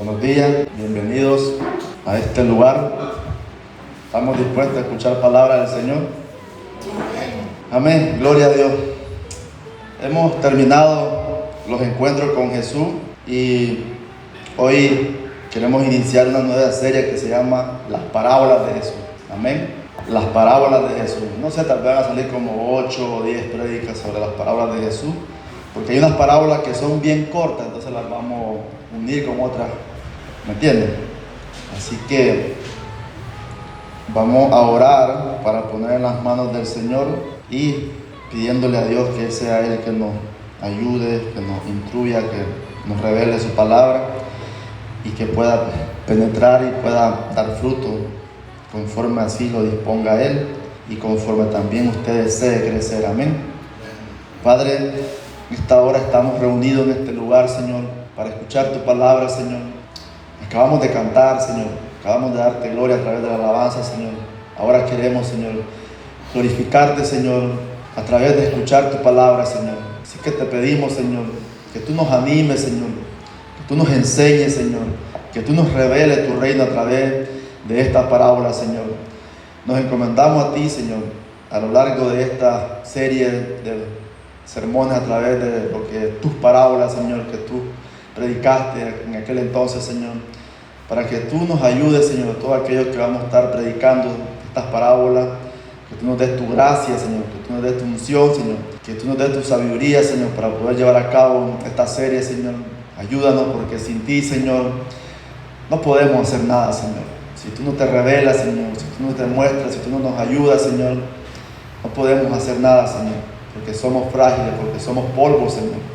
Buenos días, bienvenidos a este lugar. Estamos dispuestos a escuchar palabra del Señor. Amén, gloria a Dios. Hemos terminado los encuentros con Jesús y hoy queremos iniciar una nueva serie que se llama Las Parábolas de Jesús. Amén, las Parábolas de Jesús. No sé, tal vez van a salir como 8 o 10 prédicas sobre las parábolas de Jesús, porque hay unas parábolas que son bien cortas, entonces las vamos a unir con otras, ¿me entienden? Así que vamos a orar para poner en las manos del Señor y pidiéndole a Dios que sea Él que nos ayude, que nos instruya, que nos revele su palabra y que pueda penetrar y pueda dar fruto conforme así lo disponga Él y conforme también usted desee crecer. Amén. Padre, esta hora estamos reunidos en este lugar, Señor, para escuchar tu palabra, Señor. Acabamos de cantar, Señor. Acabamos de darte gloria a través de la alabanza, Señor. Ahora queremos, Señor, glorificarte, Señor, a través de escuchar tu palabra, Señor. Así que te pedimos, Señor, que tú nos animes, Señor, que tú nos enseñes, Señor, que tú nos reveles tu reino a través de esta parábola, Señor. Nos encomendamos a ti, Señor, a lo largo de esta serie de sermones a través de lo que tus parábolas, Señor, que tú predicaste en aquel entonces, Señor, para que tú nos ayudes, Señor, a todos aquellos que vamos a estar predicando estas parábolas, que tú nos des tu gracia, Señor, que tú nos des tu unción, Señor, que tú nos des tu sabiduría, Señor, para poder llevar a cabo esta serie, Señor. Ayúdanos, porque sin ti, Señor, no podemos hacer nada, Señor. Si tú no te revelas, Señor, si tú no te muestras, si tú no nos ayudas, Señor, no podemos hacer nada, Señor, porque somos frágiles, porque somos polvo, Señor.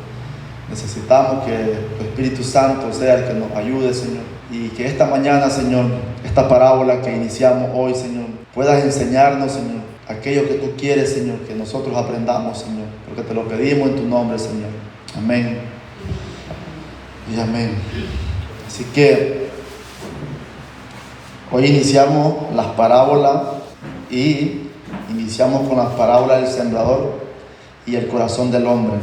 Necesitamos que tu Espíritu Santo sea el que nos ayude, Señor, y que esta mañana, Señor, esta parábola que iniciamos hoy, Señor, puedas enseñarnos, Señor, aquello que tú quieres, Señor, que nosotros aprendamos, Señor, porque te lo pedimos en tu nombre, Señor. Amén y amén. Así que hoy iniciamos las parábolas y iniciamos con las parábolas del sembrador y el corazón del hombre.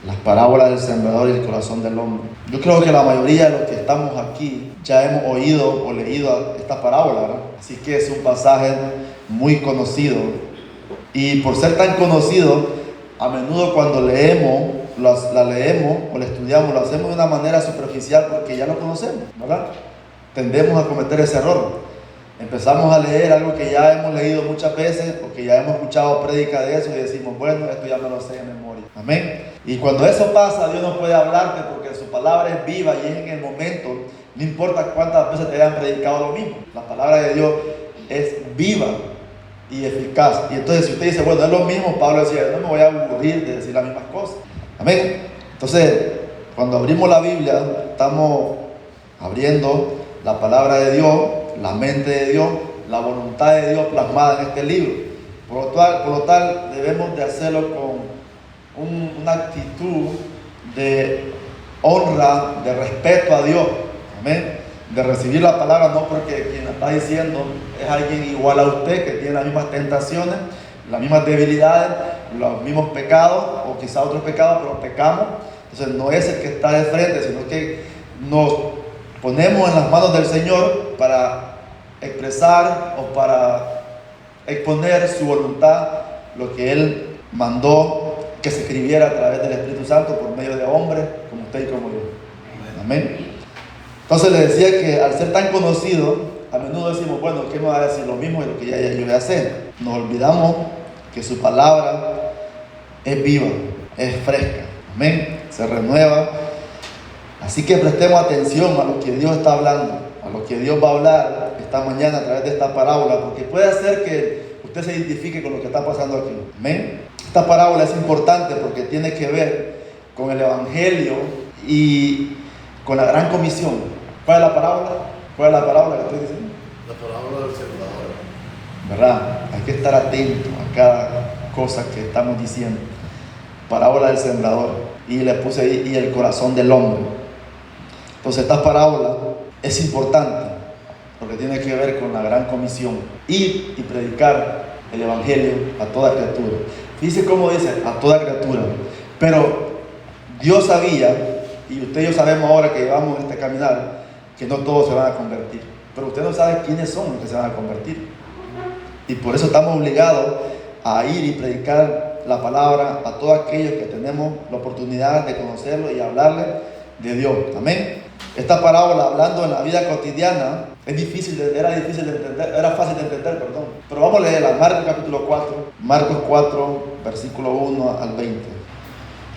Las parábolas del sembrador y el corazón del hombre. Yo creo que la mayoría de los que estamos aquí ya hemos oído o leído esta parábola, ¿verdad? Así que es un pasaje muy conocido. Y por ser tan conocido, a menudo cuando la leemos o la estudiamos, lo hacemos de una manera superficial porque ya lo conocemos, ¿verdad? Tendemos a cometer ese error. Empezamos a leer algo que ya hemos leído muchas veces o que ya hemos escuchado prédica de eso y decimos, bueno, esto ya me lo sé de memoria. Amén. Y cuando eso pasa, Dios no puede hablarte porque su palabra es viva y es en el momento. No importa cuántas veces te hayan predicado lo mismo. La palabra de Dios es viva y eficaz. Y entonces si usted dice, bueno, es lo mismo, Pablo decía, no me voy a aburrir de decir las mismas cosas. Amén. Entonces, cuando abrimos la Biblia, estamos abriendo la palabra de Dios, la mente de Dios, la voluntad de Dios plasmada en este libro. Por lo tal debemos de hacerlo con una actitud de honra, de respeto a Dios. Amén. De recibir la palabra no porque quien la está diciendo es alguien igual a usted, que tiene las mismas tentaciones, las mismas debilidades, los mismos pecados, o quizá otros pecados, pero pecamos. Entonces no es el que está de frente, sino que nos ponemos en las manos del Señor para expresar o para exponer su voluntad, lo que Él mandó que se escribiera a través del Espíritu Santo por medio de hombres como usted y como yo. Amén. Entonces les decía que al ser tan conocido, a menudo decimos, bueno, ¿qué me va a decir lo mismo de lo que ya yo voy a hacer? Nos olvidamos que su palabra es viva, es fresca. Amén. Se renueva. Así que prestemos atención a lo que Dios está hablando, a lo que Dios va a hablar esta mañana a través de esta parábola, porque puede hacer que usted se identifique con lo que está pasando aquí. Amén. Esta parábola es importante porque tiene que ver con el Evangelio y con la gran comisión. ¿Cuál es la parábola? ¿Cuál es la parábola que estoy diciendo? La parábola del sembrador. ¿Verdad? Hay que estar atento a cada cosa que estamos diciendo. Parábola del sembrador. Y le puse ahí, y el corazón del hombre. Entonces esta parábola es importante porque tiene que ver con la gran comisión. Ir y predicar el Evangelio a toda criatura. Fíjese cómo dice, a toda criatura. Pero Dios sabía, y usted y yo sabemos ahora que llevamos este caminar, que no todos se van a convertir. Pero usted no sabe quiénes son los que se van a convertir. Y por eso estamos obligados a ir y predicar la palabra a todos aquellos que tenemos la oportunidad de conocerlo y hablarle de Dios. Amén. Esta parábola, hablando en la vida cotidiana, era fácil de entender, perdón. Pero vamos a leerla, Marcos capítulo 4, Marcos 4, versículo 1 al 20.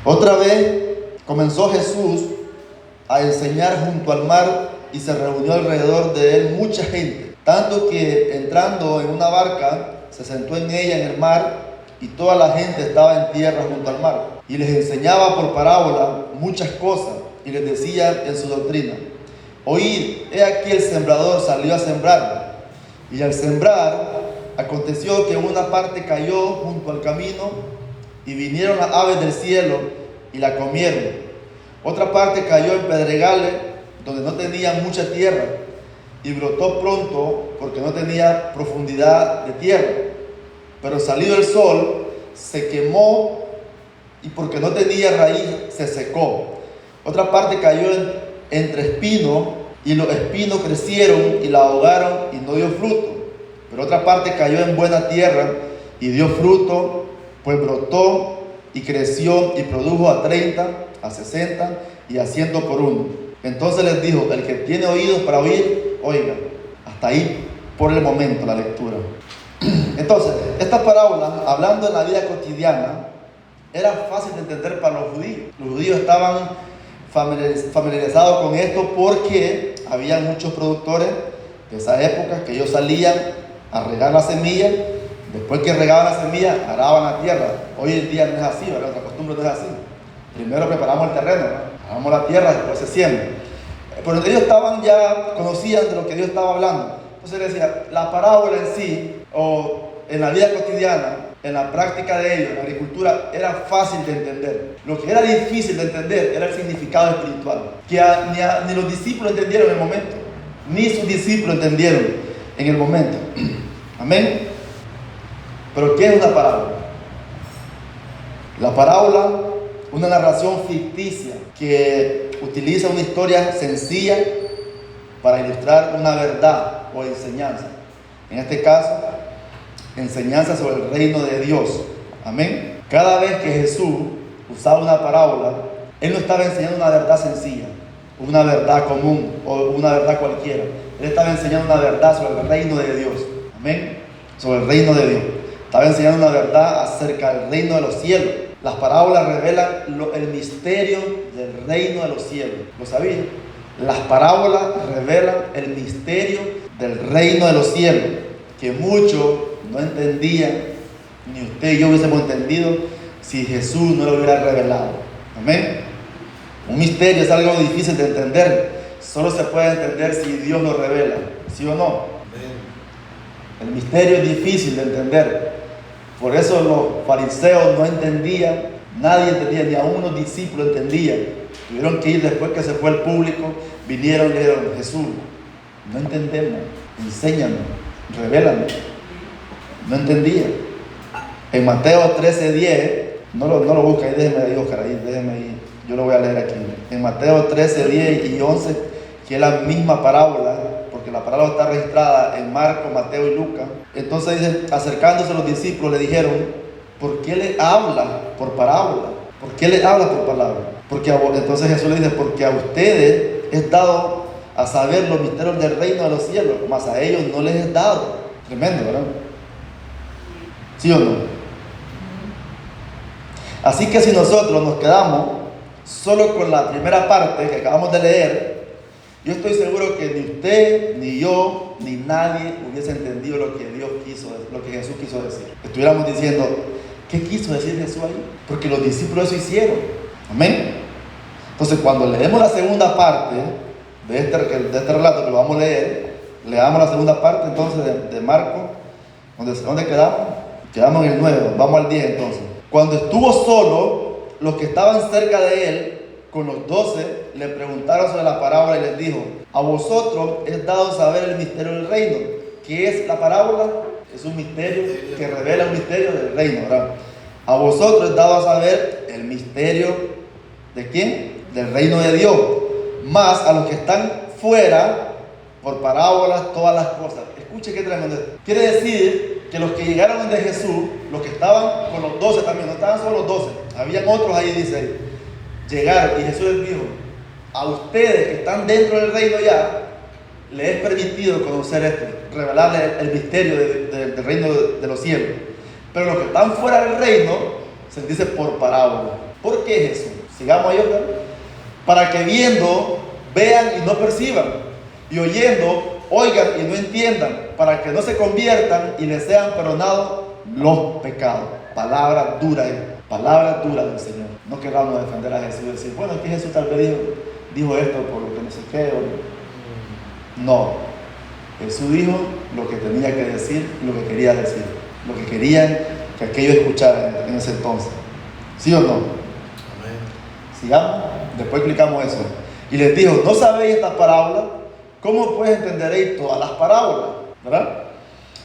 Otra vez comenzó Jesús a enseñar junto al mar y se reunió alrededor de él mucha gente, tanto que entrando en una barca se sentó en ella en el mar y toda la gente estaba en tierra junto al mar y les enseñaba por parábola muchas cosas y les decía en su doctrina: oíd, he aquí el sembrador salió a sembrar, y al sembrar aconteció que una parte cayó junto al camino y vinieron las aves del cielo y la comieron. Otra parte cayó en pedregales donde no tenía mucha tierra y brotó pronto porque no tenía profundidad de tierra, pero salido el sol se quemó y porque no tenía raíz se secó. Otra parte cayó entre espinos y los espinos crecieron y la ahogaron y no dio fruto. Pero otra parte cayó en buena tierra y dio fruto, pues brotó y creció y produjo a 30, a 60 y a 100 por uno. Entonces les dijo: el que tiene oídos para oír, oiga. Hasta ahí por el momento la lectura. Entonces, esta parábola, hablando en la vida cotidiana, era fácil de entender para los judíos. Los judíos estaban familiarizados con esto porque había muchos productores de esa época que ellos salían a regar la semilla. Después que regaban la semilla, araban la tierra. Hoy en día no es así, ¿verdad? Nuestra costumbre no es así. Primero preparamos el terreno, ¿verdad? Aramos la tierra, después se siembra. Pero ellos conocían de lo que Dios estaba hablando. Entonces decía, la parábola en sí, o en la vida cotidiana, en la práctica de ellos, en la agricultura, era fácil de entender. Lo que era difícil de entender era el significado espiritual, que ni los discípulos entendieron en el momento, ni sus discípulos entendieron en el momento. Amén. Pero ¿qué es una parábola? La parábola, una narración ficticia que utiliza una historia sencilla para ilustrar una verdad o enseñanza. En este caso, enseñanza sobre el reino de Dios. Amén. Cada vez que Jesús usaba una parábola, Él no estaba enseñando una verdad sencilla, una verdad común o una verdad cualquiera. Él estaba enseñando una verdad sobre el reino de Dios. Amén. Sobre el reino de Dios. Estaba enseñando una verdad acerca del reino de los cielos. Las parábolas revelan el misterio del reino de los cielos. ¿Lo sabían? Las parábolas revelan el misterio del reino de los cielos, que muchos no entendían, ni usted y yo hubiésemos entendido si Jesús no lo hubiera revelado. Amén. Un misterio es algo difícil de entender. Solo se puede entender si Dios lo revela. ¿Sí o no? Amén. El misterio es difícil de entender. Por eso los fariseos no entendían, nadie entendía, ni aún los discípulos entendían. Tuvieron que ir después que se fue el público, vinieron y le dijeron: Jesús, no entendemos, enséñanos, revélanos. No entendía. En Mateo 13:10, no lo busca ahí, déjeme ahí, Oscar, déjeme ahí, yo lo voy a leer aquí. En Mateo 13:10 y 11, que es la misma parábola, porque la parábola está registrada en Marcos, Mateo y Lucas. Entonces dice: acercándose los discípulos le dijeron: ¿por qué le habla por parábola? ¿Por qué le habla por palabra? Entonces Jesús le dice: porque a ustedes es dado a saber los misterios del reino de los cielos, mas a ellos no les es dado. Tremendo, ¿verdad? ¿Sí o no? Así que si nosotros nos quedamos solo con la primera parte que acabamos de leer, yo estoy seguro que ni usted, ni yo, ni nadie hubiese entendido lo que Jesús quiso decir. Estuviéramos diciendo: ¿qué quiso decir Jesús ahí? Porque los discípulos eso hicieron. Amén. Entonces, cuando leemos la segunda parte de este relato que lo vamos a leer, leamos la segunda parte entonces de Marcos. ¿Dónde quedamos? Quedamos en el 9, vamos al 10 entonces. Cuando estuvo solo, los que estaban cerca de él, con los 12, le preguntaron sobre la parábola y les dijo: a vosotros es dado saber el misterio del reino. ¿Qué es la parábola? Es un misterio que revela un misterio del reino, ¿verdad? A vosotros es dado a saber el misterio ¿de quién? Del reino de Dios. Mas a los que están fuera por parábolas todas las cosas. Escuche qué tremendo. Quiere decir que los que llegaron de Jesús, los que estaban con los 12 también, no estaban solo los 12, habían otros ahí, dice, llegaron y Jesús les dijo, a ustedes que están dentro del reino ya, les es permitido conocer esto, revelarles el misterio del reino de los cielos. Pero los que están fuera del reino, se les dice por parábola. ¿Por qué Jesús? Sigamos ahí otra vez. Para que viendo, vean y no perciban, y oyendo, oigan y no entiendan, para que no se conviertan y les sean perdonados los pecados. Palabras duras del Señor. No queramos defender a Jesús y decir, bueno, es que Jesús tal vez dijo esto por lo que no sé qué. No, Jesús dijo lo que tenía que decir, lo que quería decir, lo que querían que aquellos escucharan en ese entonces. ¿Sí o no? Amén. Sigamos, después explicamos eso. Y les dijo, ¿no sabéis estas parábolas? ¿Cómo pues entenderéis todas las parábolas? ¿Verdad?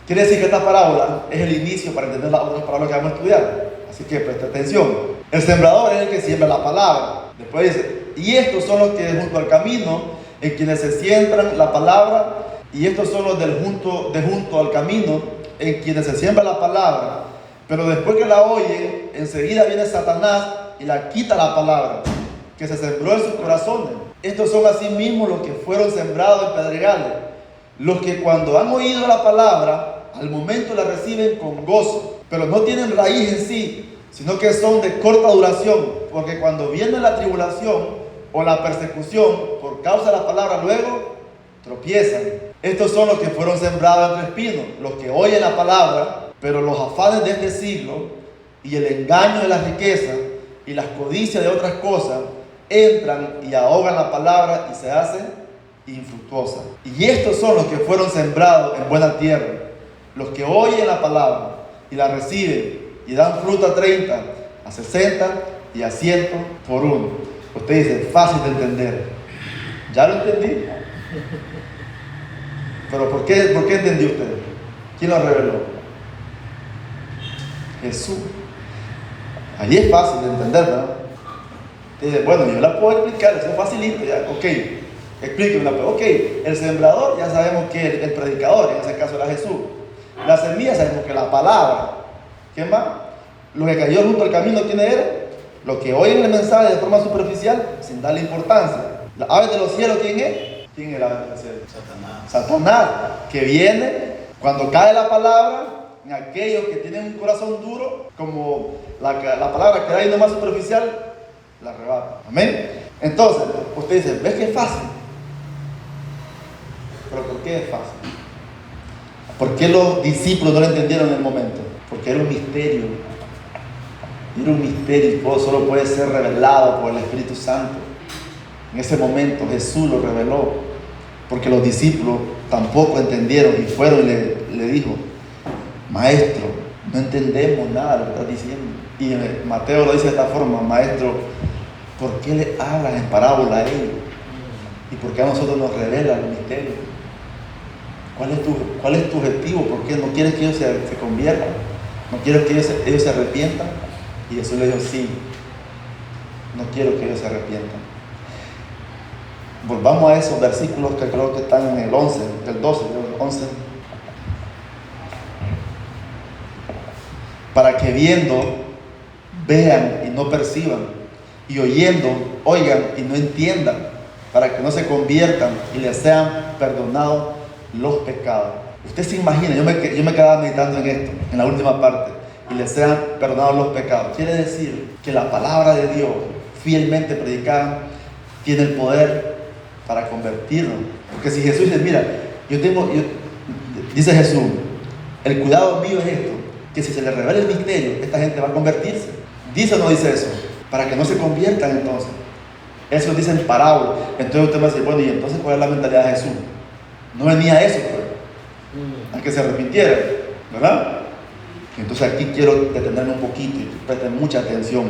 Quiere decir que esta parábola es el inicio para entender las otras parábolas que vamos a estudiar. Así que presta atención. El sembrador es el que siembra la palabra. Después dice, y estos son los que junto al camino, en quienes se siembran la palabra, y estos son los de junto al camino, en quienes se siembra la palabra. Pero después que la oyen, enseguida viene Satanás y la quita la palabra que se sembró en sus corazones. Estos son asimismo los que fueron sembrados en pedregales, los que cuando han oído la palabra, al momento la reciben con gozo, pero no tienen raíz en sí, sino que son de corta duración, porque cuando viene la tribulación o la persecución por causa de la palabra, luego tropiezan. Estos son los que fueron sembrados entre espinos, los que oyen la palabra, pero los afanes de este siglo y el engaño de las riquezas y las codicias de otras cosas entran y ahogan la palabra y se hacen infructuosa. Y estos son los que fueron sembrados en buena tierra, los que oyen la palabra y la reciben y dan fruto a 30, a 60 y a 100 por uno. Usted dice, fácil de entender. Ya lo entendí. Pero ¿por qué entendió usted? ¿Quién lo reveló? Jesús. Ahí es fácil de entender, ¿verdad? Dice, bueno, yo la puedo explicar, eso es facilito, ya, ok, explíquemela. Ok, el sembrador ya sabemos que es el predicador, en ese caso era Jesús. La semilla sabemos que la palabra. ¿Qué más? Lo que cayó junto al camino, ¿quién era? Los que oyen el mensaje de forma superficial, sin darle importancia. Las aves de los cielos, ¿quién es? ¿Quién es la ave de los cielos? Satanás, que viene cuando cae la palabra en aquellos que tienen un corazón duro, como la palabra que da ahí nomás superficial, la arrebata. Amén. Entonces, usted dice, ¿ves que es fácil? ¿Pero por qué es fácil? ¿Por qué los discípulos no lo entendieron en el momento? Porque era un misterio. Era un misterio y solo puede ser revelado por el Espíritu Santo. En ese momento Jesús lo reveló, porque los discípulos tampoco entendieron y fueron y le dijo, maestro, no entendemos nada de lo que estás diciendo. Y Mateo lo dice de esta forma, maestro, ¿por qué le hablas en parábola a ellos? ¿Y por qué a nosotros nos revela el misterio? ¿Cuál es tu objetivo? ¿Por qué no quieres que ellos se conviertan? ¿No quieres que ellos se arrepientan? Y Jesús le dijo, sí, no quiero que ellos se arrepientan. Volvamos a esos versículos que creo que están en el 11, el 12, el 11. Para que viendo, vean y no perciban, y oyendo, oigan y no entiendan, para que no se conviertan y les sean perdonados los pecados. Usted se imagina, yo me quedaba meditando en esto, en la última parte, y les sean perdonados los pecados. Quiere decir que la palabra de Dios, fielmente predicada, tiene el poder para convertirnos. Porque si Jesús dice, mira, dice Jesús, el cuidado mío es esto, que si se les revela el misterio, esta gente va a convertirse. ¿Dice o no dice eso? Para que no se conviertan entonces. Eso dice en parábola. Entonces usted me dice, bueno, ¿y entonces cuál es la mentalidad de Jesús? No venía eso, pues, a que se arrepintieran, ¿verdad? Entonces aquí quiero detenerme un poquito y presten mucha atención,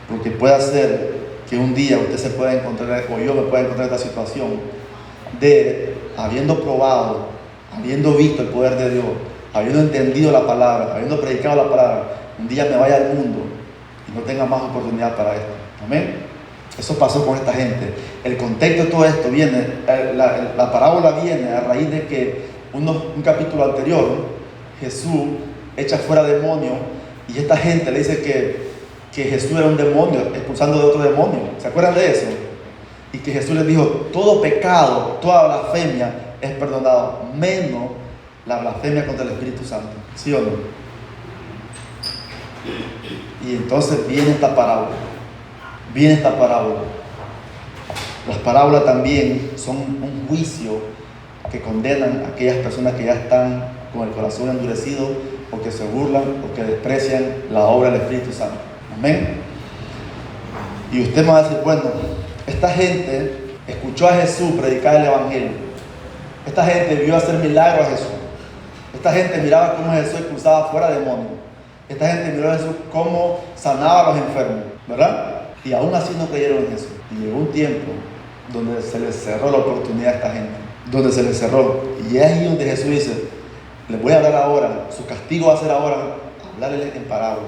porque puede ser que un día usted se pueda encontrar, o yo me pueda encontrar en esta situación de, habiendo probado, habiendo visto el poder de Dios, habiendo entendido la palabra, habiendo predicado la palabra, un día me vaya al mundo y no tenga más oportunidad para esto. Amén. Eso pasó con esta gente. El contexto de todo esto viene, la parábola viene a raíz de que un capítulo anterior, Jesús echa fuera demonios y esta gente le dice que Jesús era un demonio, expulsando de otro demonio. ¿Se acuerdan de eso? Y que Jesús les dijo, todo pecado, toda blasfemia es perdonado, menos la blasfemia contra el Espíritu Santo. ¿Sí o no? Y entonces viene esta parábola. Las parábolas también son un juicio que condenan a aquellas personas que ya están con el corazón endurecido o que se burlan o que desprecian la obra del Espíritu Santo. Amén. Y usted me va a decir, bueno, esta gente escuchó a Jesús predicar el Evangelio. Esta gente vio hacer milagros a Jesús. Esta gente miraba cómo Jesús expulsaba fuera demonios. Esta gente miró a Jesús cómo sanaba a los enfermos, ¿verdad? Y aún así no creyeron en Jesús. Y llegó un tiempo donde se les cerró la oportunidad a esta gente. Donde se les cerró. Y es ahí donde Jesús dice, les voy a hablar ahora. Su castigo va a ser ahora hablarles en parábola.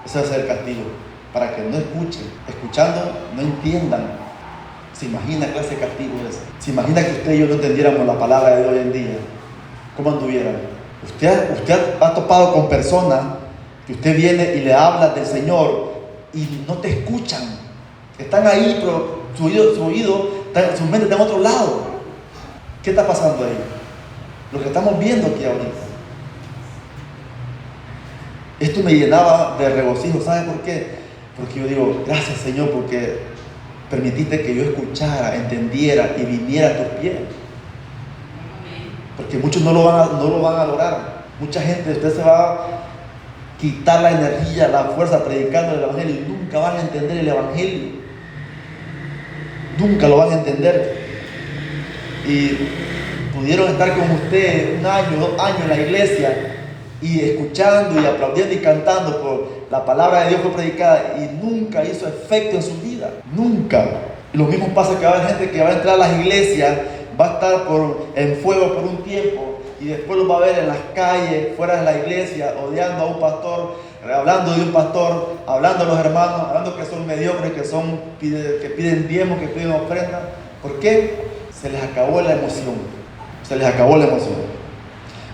Ese va a ser el castigo. Para que no escuchen. Escuchando, no entiendan. ¿Se imagina qué clase de castigo es? ¿Se imagina que usted y yo no entendiéramos la palabra de Dios hoy en día? ¿Cómo anduvieran? Usted ha topado con personas que usted viene y le habla del Señor y no te escuchan. Están ahí, pero su mente está en otro lado. ¿Qué está pasando ahí? Lo que estamos viendo aquí ahorita. Esto me llenaba de regocijo. ¿Sabe por qué? Porque yo digo, gracias Señor, porque permitiste que yo escuchara, entendiera y viniera a tus pies. Porque muchos no lo van a lograr. Mucha gente, usted se va a quitar la energía, la fuerza predicando el Evangelio y nunca van a entender el Evangelio. Nunca lo van a entender. Y pudieron estar con usted 1 año, 2 años en la iglesia y escuchando y aplaudiendo y cantando por la palabra de Dios fue predicada y nunca hizo efecto en su vida. Nunca. Y lo mismo pasa que va a haber gente que va a entrar a las iglesias, va a estar en fuego por un tiempo y después los va a ver en las calles, fuera de la iglesia, odiando a un pastor, hablando de un pastor, hablando a los hermanos, hablando que son mediocres, que piden diezmos, que piden ofrendas. ¿Por qué? Se les acabó la emoción. Se les acabó la emoción.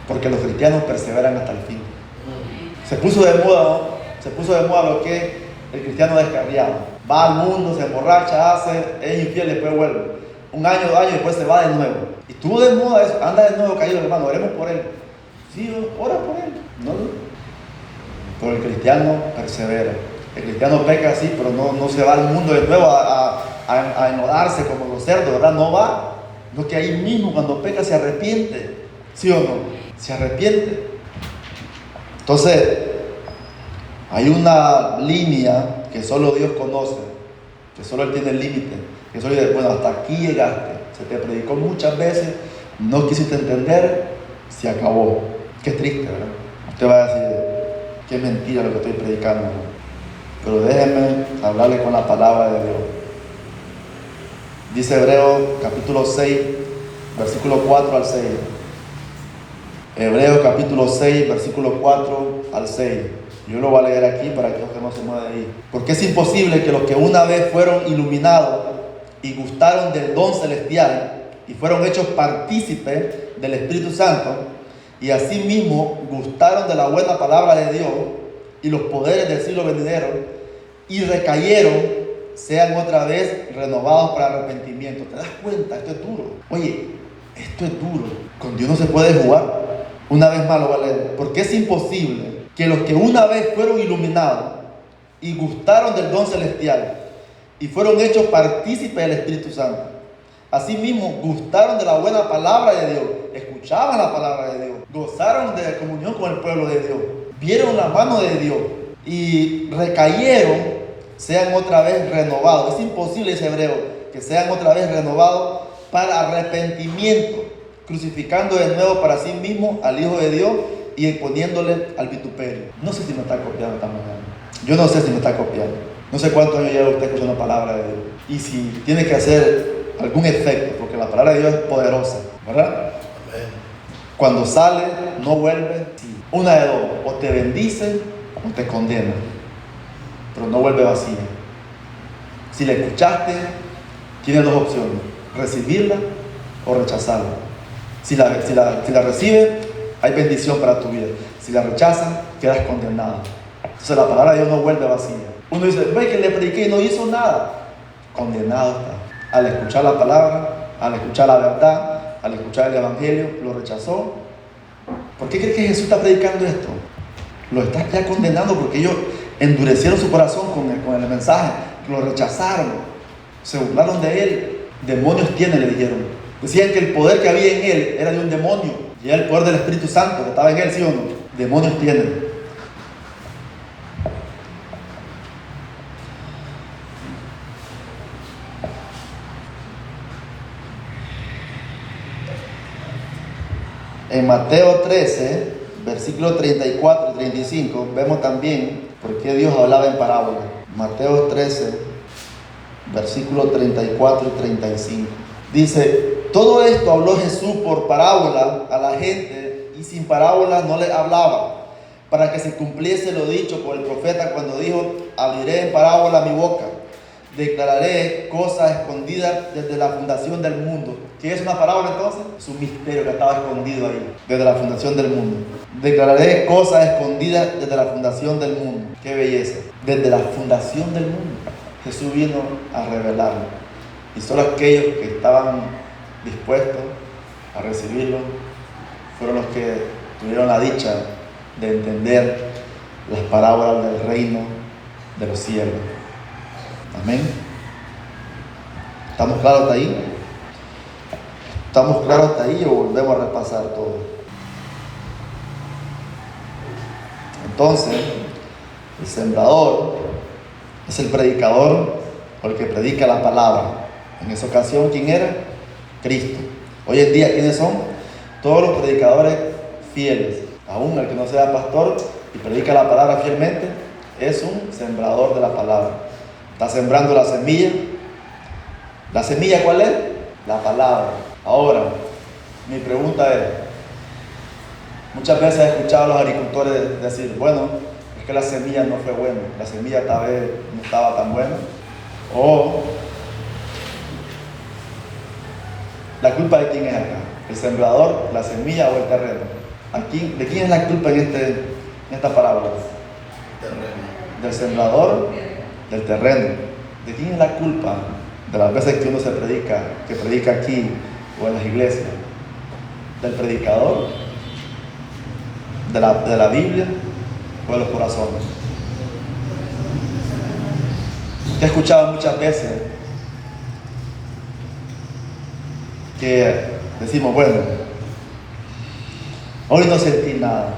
Porque los cristianos perseveran hasta el fin. Se puso de moda lo que el cristiano descarriado. Va al mundo, se emborracha, es infiel, después vuelve. 1 año, 2 años, después se va de nuevo. Y estuvo de moda eso, anda de nuevo caído, hermano, oremos por él. Sí, ora por él. No. Pero el cristiano persevera. El cristiano peca así, pero no se va al mundo de nuevo a enlodarse como los cerdos, ¿verdad? No va. No, que ahí mismo cuando peca se arrepiente. ¿Sí o no? Se arrepiente. Entonces, hay una línea que solo Dios conoce, que solo Él tiene el límite, que solo dice, bueno, hasta aquí llegaste, se te predicó muchas veces, no quisiste entender, se acabó. Qué triste, ¿verdad? Usted va a decir, qué mentira lo que estoy predicando, ¿no? Pero déjenme hablarle con la palabra de Dios. Dice Hebreos capítulo 6, versículo 4 al 6. Hebreos capítulo 6, versículo 4 al 6. Yo lo voy a leer aquí para que usted no se mueva de ahí. Porque es imposible que los que una vez fueron iluminados y gustaron del don celestial y fueron hechos partícipes del Espíritu Santo y asimismo gustaron de la buena palabra de Dios y los poderes del siglo venidero y recayeron, sean otra vez renovados para arrepentimiento. ¿Te das cuenta? Esto es duro. Oye, esto es duro. Con Dios no se puede jugar. Una vez más lo voy a leer. Porque es imposible que los que una vez fueron iluminados y gustaron del don celestial y fueron hechos partícipes del Espíritu Santo, asimismo gustaron de la buena palabra de Dios, escuchaban la palabra de Dios, gozaron de la comunión con el pueblo de Dios, vieron la mano de Dios y recayeron, sean otra vez renovados. Es imposible, dice Hebreo, que sean otra vez renovados para arrepentimiento, crucificando de nuevo para sí mismo al Hijo de Dios y exponiéndole al vituperio. No sé si me está copiando esta mañana. Yo no sé si me está copiando. No sé cuántos años lleva usted escuchando la palabra de Dios. Y si tiene que hacer algún efecto, porque la palabra de Dios es poderosa, ¿verdad? Amén. Cuando sale, no vuelve. Una de dos, o te bendice o te condena. Pero no vuelve vacía. Si la escuchaste, tienes dos opciones: recibirla o rechazarla. Si la recibes, hay bendición para tu vida. Si la rechazas, quedas condenado. Entonces la palabra de Dios no vuelve vacía. Uno dice, ve que le prediqué y no hizo nada. Condenado está. Al escuchar la palabra, al escuchar la verdad, al escuchar el evangelio, lo rechazó. ¿Por qué crees que Jesús está predicando esto? Lo está ya condenando porque ellos endurecieron su corazón con el mensaje, lo rechazaron, se burlaron de él. Demonios tiene, le dijeron. Decían que el poder que había en él era de un demonio, y era el poder del Espíritu Santo que estaba en él, ¿sí o no? Demonios tienen. En Mateo 13, versículos 34 y 35, vemos también por qué Dios hablaba en parábola. Mateo 13, versículos 34 y 35. Dice, todo esto habló Jesús por parábola a la gente, y sin parábola no le hablaba, para que se cumpliese lo dicho por el profeta cuando dijo, abriré en parábola mi boca, declararé cosas escondidas desde la fundación del mundo. ¿Qué es una parábola entonces? Es un misterio que estaba escondido ahí, desde la fundación del mundo. Declararé cosas escondidas desde la fundación del mundo. ¡Qué belleza! Desde la fundación del mundo. Jesús vino a revelarlo. Y solo aquellos que estaban dispuestos a recibirlo fueron los que tuvieron la dicha de entender las parábolas del reino de los cielos. Amén. ¿Estamos claros hasta ahí? ¿Estamos claros hasta ahí o volvemos a repasar todo? Entonces, el sembrador es el predicador o el que predica la palabra. En esa ocasión, ¿quién era? Cristo. Hoy en día, ¿quiénes son? Todos los predicadores fieles. Aún el que no sea pastor y predica la palabra fielmente es un sembrador de la palabra. Está sembrando la semilla. ¿La semilla cuál es? La palabra. Ahora, mi pregunta es, muchas veces he escuchado a los agricultores decir, bueno, es que la semilla no fue buena, la semilla tal vez no estaba tan buena, o la culpa de quién es acá, el sembrador, la semilla o el terreno. ¿De quién es la culpa en esta parábola? Terreno. Del sembrador, del terreno. ¿De quién es la culpa de las veces que uno que predica aquí o en las iglesias? ¿Del predicador? ¿De la Biblia o de los corazones? He escuchado muchas veces que decimos, bueno, hoy no sentí nada,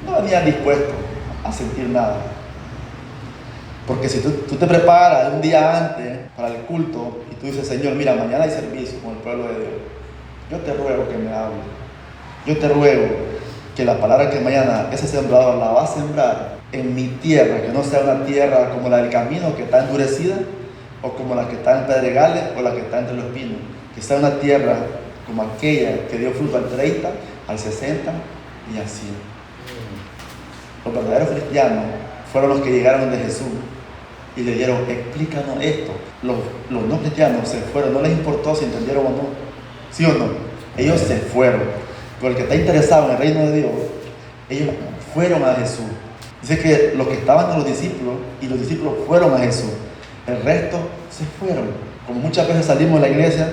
no venía dispuesto a sentir nada. Porque si tú te preparas un día antes para el culto y tú dices, Señor, mira, mañana hay servicio con el pueblo de Dios, yo te ruego que me hables, yo te ruego que la palabra que mañana ese sembrador la va a sembrar en mi tierra, que no sea una tierra como la del camino que está endurecida, o como la que está en pedregales, o la que está entre los pinos, que sea una tierra como aquella que dio fruto al 30, al 60 y al 100. Los verdaderos cristianos fueron los que llegaron de Jesús y le dieron, explícanos esto. Los no cristianos se fueron, no les importó si entendieron o no, ¿sí o no? Ellos se fueron, pero el que está interesado en el reino de Dios, ellos fueron a Jesús. Dice que los que estaban con los discípulos, y los discípulos fueron a Jesús, el resto se fueron. Como muchas veces salimos de la iglesia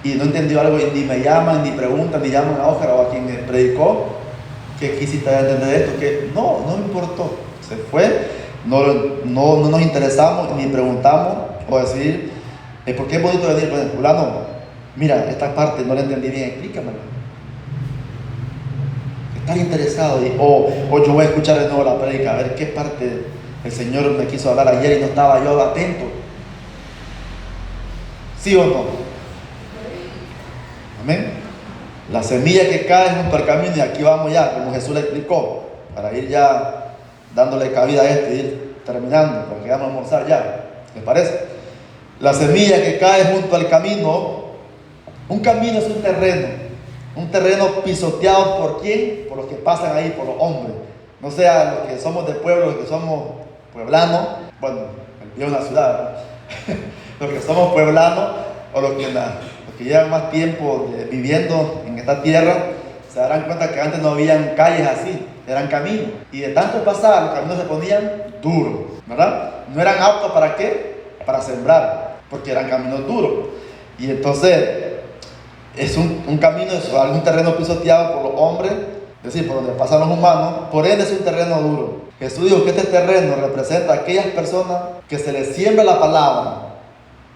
y no entendió algo y ni me llaman, ni preguntan, ni llaman a Óscar o a quien me predicó, que quisiste entender esto, que no me importó, se fue, no nos interesamos ni preguntamos o decir, ¿por qué es bonito venir? Pues, fulano, mira, esta parte no la entendí bien, explícamela. Estás interesado o yo voy a escuchar de nuevo la prédica, a ver qué parte el Señor me quiso hablar ayer y no estaba yo atento. ¿Sí o no? Amén. La semilla que cae junto al camino, y aquí vamos ya, como Jesús le explicó, para ir ya dándole cabida a esto y ir terminando, para que vamos a almorzar ya. ¿Les parece? La semilla que cae junto al camino, un camino es un terreno pisoteado por quién, por los que pasan ahí, por los hombres. No sea los que somos de pueblo, los que somos pueblanos, bueno, el vivo en la ciudad, Los que somos pueblanos o los que llevan más tiempo viviendo en esta tierra, se darán cuenta que antes no habían calles así, eran caminos. Y de tanto pasar, los caminos se ponían duros, ¿verdad? No eran aptos ¿para qué? Para sembrar, porque eran caminos duros. Y entonces, es un camino, algún terreno pisoteado por los hombres, es decir, por donde pasan los humanos, por ende es un terreno duro. Jesús dijo que este terreno representa a aquellas personas que se les siembra la palabra,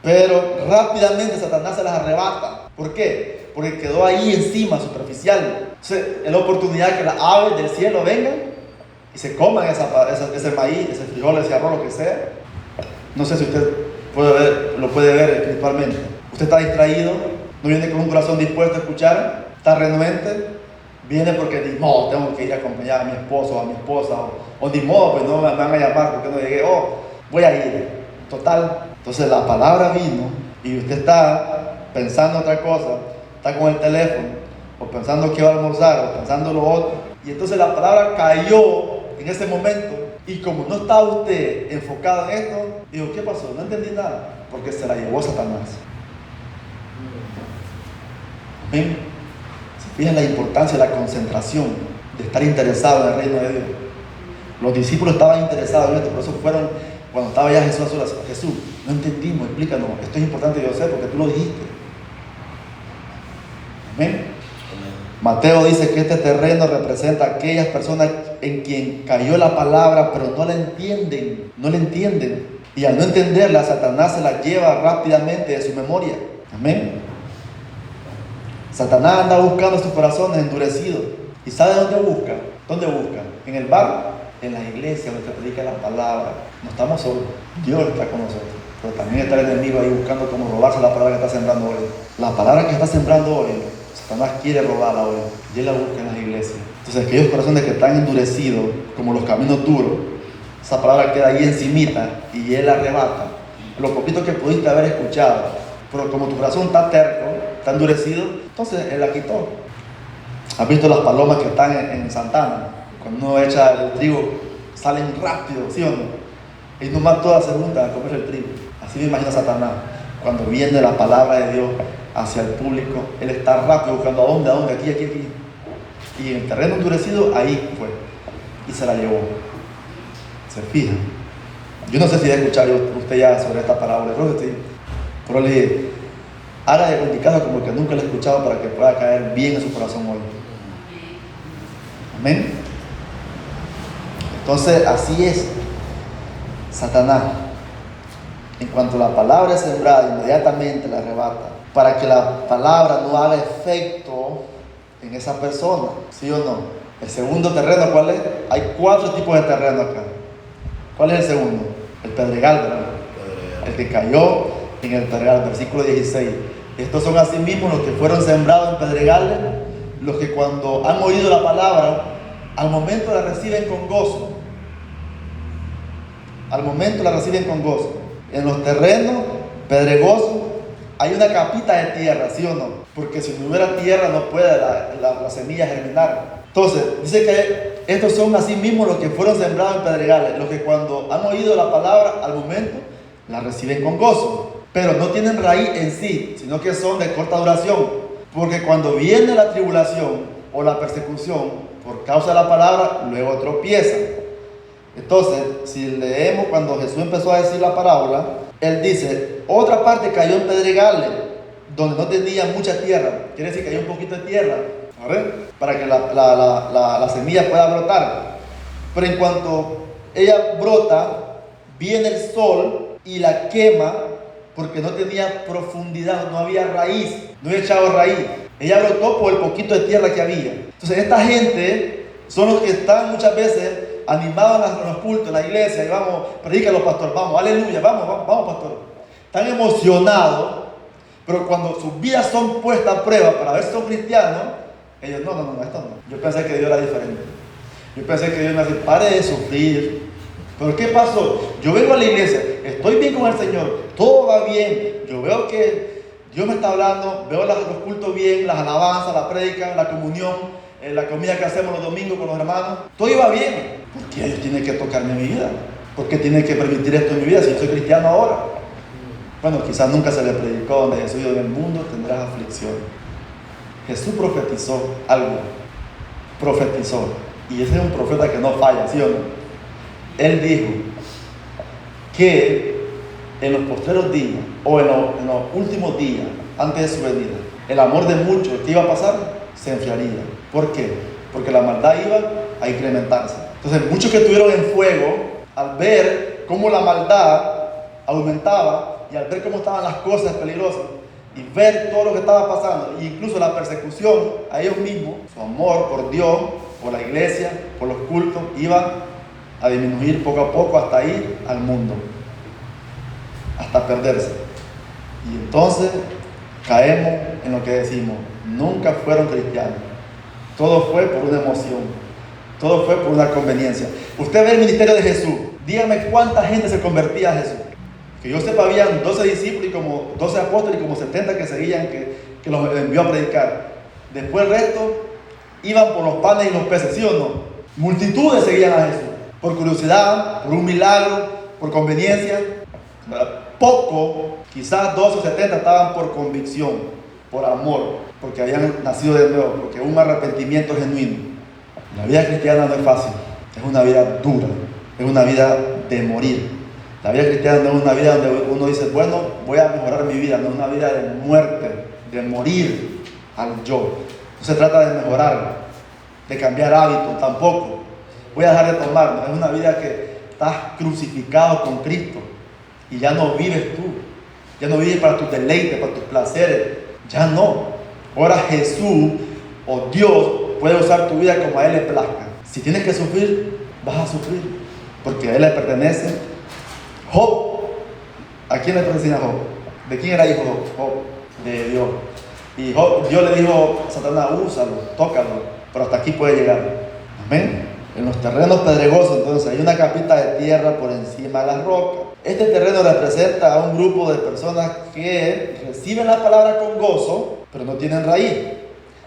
pero rápidamente Satanás se las arrebata. ¿Por qué? Porque quedó ahí encima, superficial. Entonces, es la oportunidad que las aves del cielo vengan y se coman ese maíz, ese frijol, ese arroz, lo que sea. No sé si usted lo puede ver espiritualmente. Usted está distraído, no viene con un corazón dispuesto a escuchar, está renuente, viene porque ni modo, tengo que ir a acompañar a mi esposo o a mi esposa, o ni modo, pues no me van a llamar porque no llegué, voy a ir. Total. Entonces la palabra vino y usted está pensando otra cosa, está con el teléfono, o pensando que va a almorzar, o pensando lo otro, y entonces la palabra cayó en ese momento, y como no estaba usted enfocado en esto, digo, ¿qué pasó? No entendí nada, porque se la llevó Satanás. Amén. Se fijan la importancia de la concentración, de estar interesado en el reino de Dios. Los discípulos estaban interesados en esto, por eso fueron, cuando estaba ya Jesús a solas, Jesús, no entendimos, explícanos, esto es importante yo sé porque tú lo dijiste. Amén. Mateo dice que este terreno representa a aquellas personas en quien cayó la palabra, pero no la entienden. Y al no entenderla, Satanás se la lleva rápidamente de su memoria. Amén. Satanás anda buscando sus corazones endurecidos. ¿Y sabe dónde busca? ¿Dónde busca? En el bar, en la iglesia donde se predica la palabra. No estamos solos, Dios está con nosotros. Pero también está el enemigo ahí buscando cómo robarse la palabra que está sembrando hoy. La palabra que está sembrando hoy, Satanás quiere robarla hoy, y él la busca en las iglesias. Entonces aquellos corazones que están endurecidos, como los caminos duros, esa palabra queda ahí encimita y él la arrebata. Lo poquito que pudiste haber escuchado, pero como tu corazón está terco, está endurecido, entonces él la quitó. ¿Has visto las palomas que están en Santana? Cuando uno echa el trigo, salen rápido, ¿sí o no? Y nomás todas se juntan a comer el trigo. Así me imagino Satanás. Cuando viene la palabra de Dios hacia el público, él está rápido buscando a dónde, aquí. Y en el terreno endurecido, ahí fue. Y se la llevó. ¿Se fijan? Yo no sé si ha escuchado usted ya sobre esta parábola, pero le dije, haga de complicado como que nunca la he escuchado para que pueda caer bien en su corazón hoy. Amén. Entonces, así es Satanás. En cuanto la palabra es sembrada, inmediatamente la arrebata, para que la palabra no haga efecto en esa persona, ¿sí o no? El segundo terreno, ¿cuál es? Hay 4 tipos de terreno acá. ¿Cuál es el segundo? El pedregal, ¿verdad? El que cayó en el pedregal, versículo 16. Estos son asimismo los que fueron sembrados en pedregales, los que cuando han oído la palabra, al momento la reciben con gozo. Al momento la reciben con gozo. En los terrenos pedregosos hay una capita de tierra, ¿sí o no? Porque si no hubiera tierra no puede la semilla germinar. Entonces, dice que estos son así mismo los que fueron sembrados en pedregales, los que cuando han oído la palabra, al momento la reciben con gozo, pero no tienen raíz en sí, sino que son de corta duración, porque cuando viene la tribulación o la persecución por causa de la palabra, luego tropiezan. Entonces, si leemos cuando Jesús empezó a decir la parábola, él dice, otra parte cayó en pedregales, donde no tenía mucha tierra, quiere decir que hay un poquito de tierra, a ver, para que la semilla pueda brotar. Pero en cuanto ella brota, viene el sol y la quema, porque no tenía profundidad, no había raíz, no había echado raíz. Ella brotó por el poquito de tierra que había. Entonces esta gente son los que están muchas veces animados en los cultos, en la iglesia, y vamos, predícalo pastor, vamos, aleluya, vamos pastor. Están emocionados, pero cuando sus vidas son puestas a prueba para ver si son cristianos, ellos, no, esto no. Yo pensé que Dios era diferente. Yo pensé que Dios me decía, pare de sufrir. ¿Pero qué pasó? Yo vengo a la iglesia, estoy bien con el Señor, todo va bien. Yo veo que Dios me está hablando, veo los cultos bien, las alabanzas, la prédica, la comunión, la comida que hacemos los domingos con los hermanos. Todo iba bien. ¿Por qué Dios tiene que tocarme en mi vida? ¿Por qué tiene que permitir esto en mi vida si yo soy cristiano ahora? Bueno, quizás nunca se le predicó donde Jesús dijo: en el mundo tendrás aflicción. Jesús profetizó algo. Profetizó. Y ese es un profeta que no falla, ¿sí o no? Él dijo que en los postreros días, o en los últimos días, antes de su venida, el amor de muchos que iba a pasar se enfriaría. ¿Por qué? Porque la maldad iba a incrementarse. Entonces, muchos que estuvieron en fuego, al ver cómo la maldad aumentaba y al ver cómo estaban las cosas peligrosas y ver todo lo que estaba pasando, e incluso la persecución a ellos mismos, su amor por Dios, por la iglesia, por los cultos, iba a disminuir poco a poco hasta ir al mundo, hasta perderse. Y entonces caemos en lo que decimos: nunca fueron cristianos. Todo fue por una emoción, todo fue por una conveniencia. Usted ve el ministerio de Jesús, dígame cuánta gente se convertía a Jesús. Que yo sepa, habían 12 discípulos y como 12 apóstoles y como 70 que seguían, que los envió a predicar. Después el resto iban por los panes y los peces, ¿sí o no? Multitudes seguían a Jesús, por curiosidad, por un milagro, por conveniencia. Poco, quizás 12 o 70 estaban por convicción, por amor, porque habían nacido de nuevo, porque un arrepentimiento genuino. La vida cristiana no es fácil, es una vida dura, es una vida de morir. La vida cristiana no es una vida donde uno dice: bueno, voy a mejorar mi vida. No es una vida de muerte, de morir al yo. No se trata de mejorar, de cambiar hábitos, tampoco. Voy a dejar de tomar. No, es una vida que estás crucificado con Cristo y ya no vives tú. Ya no vives para tus deleites, para tus placeres. Ya no. Ahora Jesús o Dios puede usar tu vida como a Él le plazca. Si tienes que sufrir, vas a sufrir, porque a Él le pertenece. Job, ¿a quién le pertenecía Job? ¿De quién era hijo Job? Job, de Dios. Y Job, Dios le dijo a Satanás: úsalo, tócalo, pero hasta aquí puede llegar. Amén. En los terrenos pedregosos, entonces, hay una capita de tierra por encima de las rocas. Este terreno representa a un grupo de personas que reciben la palabra con gozo, pero no tienen raíz.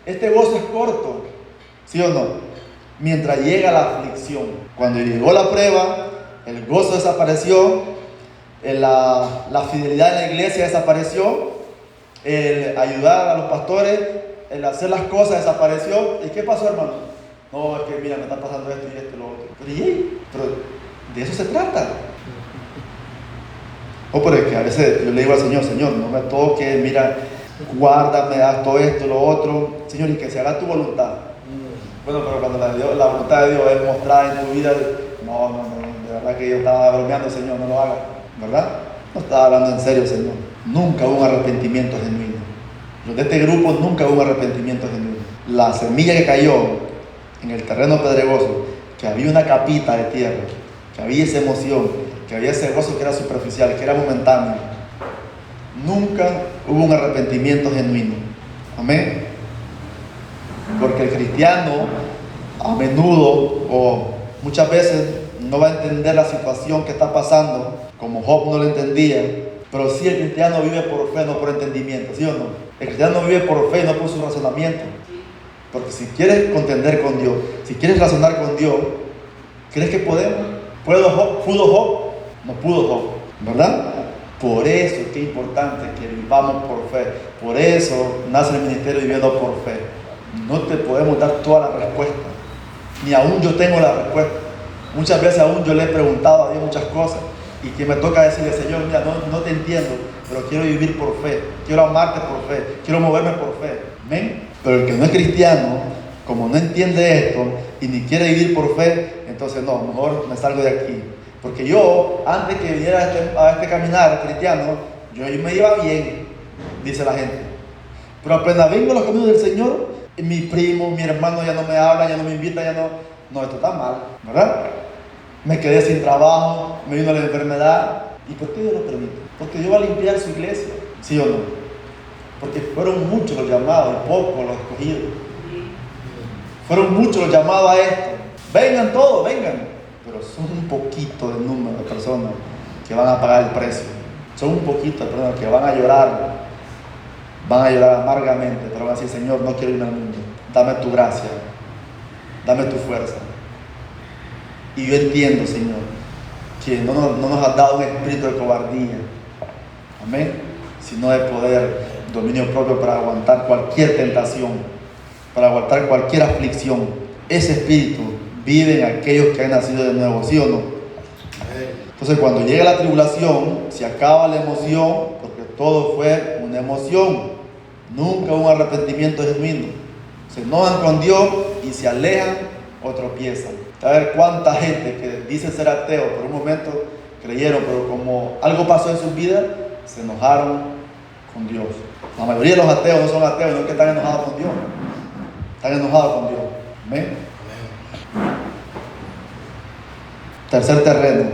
Este gozo es corto, ¿sí o no? Mientras llega la aflicción. Cuando llegó la prueba, el gozo desapareció, la fidelidad en la iglesia desapareció, el ayudar a los pastores, el hacer las cosas desapareció. ¿Y qué pasó, hermano? No, es que mira, me está pasando esto y esto y lo otro. Pero de eso se trata. Pero es que a veces yo le digo al Señor: Señor, no me toques, mira, guárdame, haz todo esto y lo otro. Señor, y que se haga tu voluntad. Bueno, pero cuando la voluntad de Dios es mostrada en tu vida, no, de verdad que yo estaba bromeando, Señor, no lo haga, ¿verdad? No estaba hablando en serio, Señor. Nunca hubo un arrepentimiento genuino. Los de este grupo nunca hubo un arrepentimiento genuino. La semilla que cayó en el terreno pedregoso, que había una capita de tierra, que había esa emoción, que había ese gozo que era superficial, que era momentáneo, nunca hubo un arrepentimiento genuino. Amén. Porque el cristiano a menudo o muchas veces no va a entender la situación que está pasando, como Job no lo entendía. Pero sí, el cristiano vive por fe, no por entendimiento, ¿sí o no? El cristiano vive por fe, no por su razonamiento. Porque si quieres contender con Dios, si quieres razonar con Dios, ¿crees que podemos? ¿Pudo Job? No pudo Job, ¿verdad? Por eso es que es importante que vivamos por fe. Por eso nace el ministerio Viviendo por Fe. No te podemos dar toda la respuesta, ni aún yo tengo la respuesta. Muchas veces aún yo le he preguntado a Dios muchas cosas y que me toca decirle: Señor, mira, no te entiendo, pero quiero vivir por fe, quiero amarte por fe, quiero moverme por fe. ¿Amén? Pero el que no es cristiano, como no entiende esto y ni quiere vivir por fe, entonces no, mejor me salgo de aquí. Porque yo, antes que viniera a este caminar cristiano, yo me iba bien, dice la gente. Pero apenas vengo a los caminos del Señor, mi primo, mi hermano ya no me habla, ya no me invita, ya no, esto está mal, ¿verdad? Me quedé sin trabajo, me vino la enfermedad. ¿Y por qué Dios lo permite? Porque Dios va a limpiar su iglesia, ¿sí o no? Porque fueron muchos los llamados y pocos los escogidos. Fueron muchos los llamados a esto. Vengan todos, vengan. Pero son un poquito de número de personas que van a pagar el precio. Son un poquito de personas que van a llorar amargamente, pero van a decir: Señor, no quiero ir al mundo, dame tu gracia, dame tu fuerza. Y yo entiendo, Señor, que no nos has dado un espíritu de cobardía. Amén. Sino de poder, dominio propio para aguantar cualquier tentación, para aguantar cualquier aflicción. Ese espíritu vive en aquellos que han nacido de nuevo, ¿sí o no? Entonces cuando llega la tribulación, se acaba la emoción, porque todo fue una emoción, nunca un arrepentimiento genuino. Se enojan con Dios y se alejan o tropiezan. A ver cuánta gente que dice ser ateo por un momento creyeron, pero como algo pasó en su vida, se enojaron con Dios. La mayoría de los ateos no son ateos, no es que están enojados con Dios, están enojados con Dios. Amén. Tercer terreno,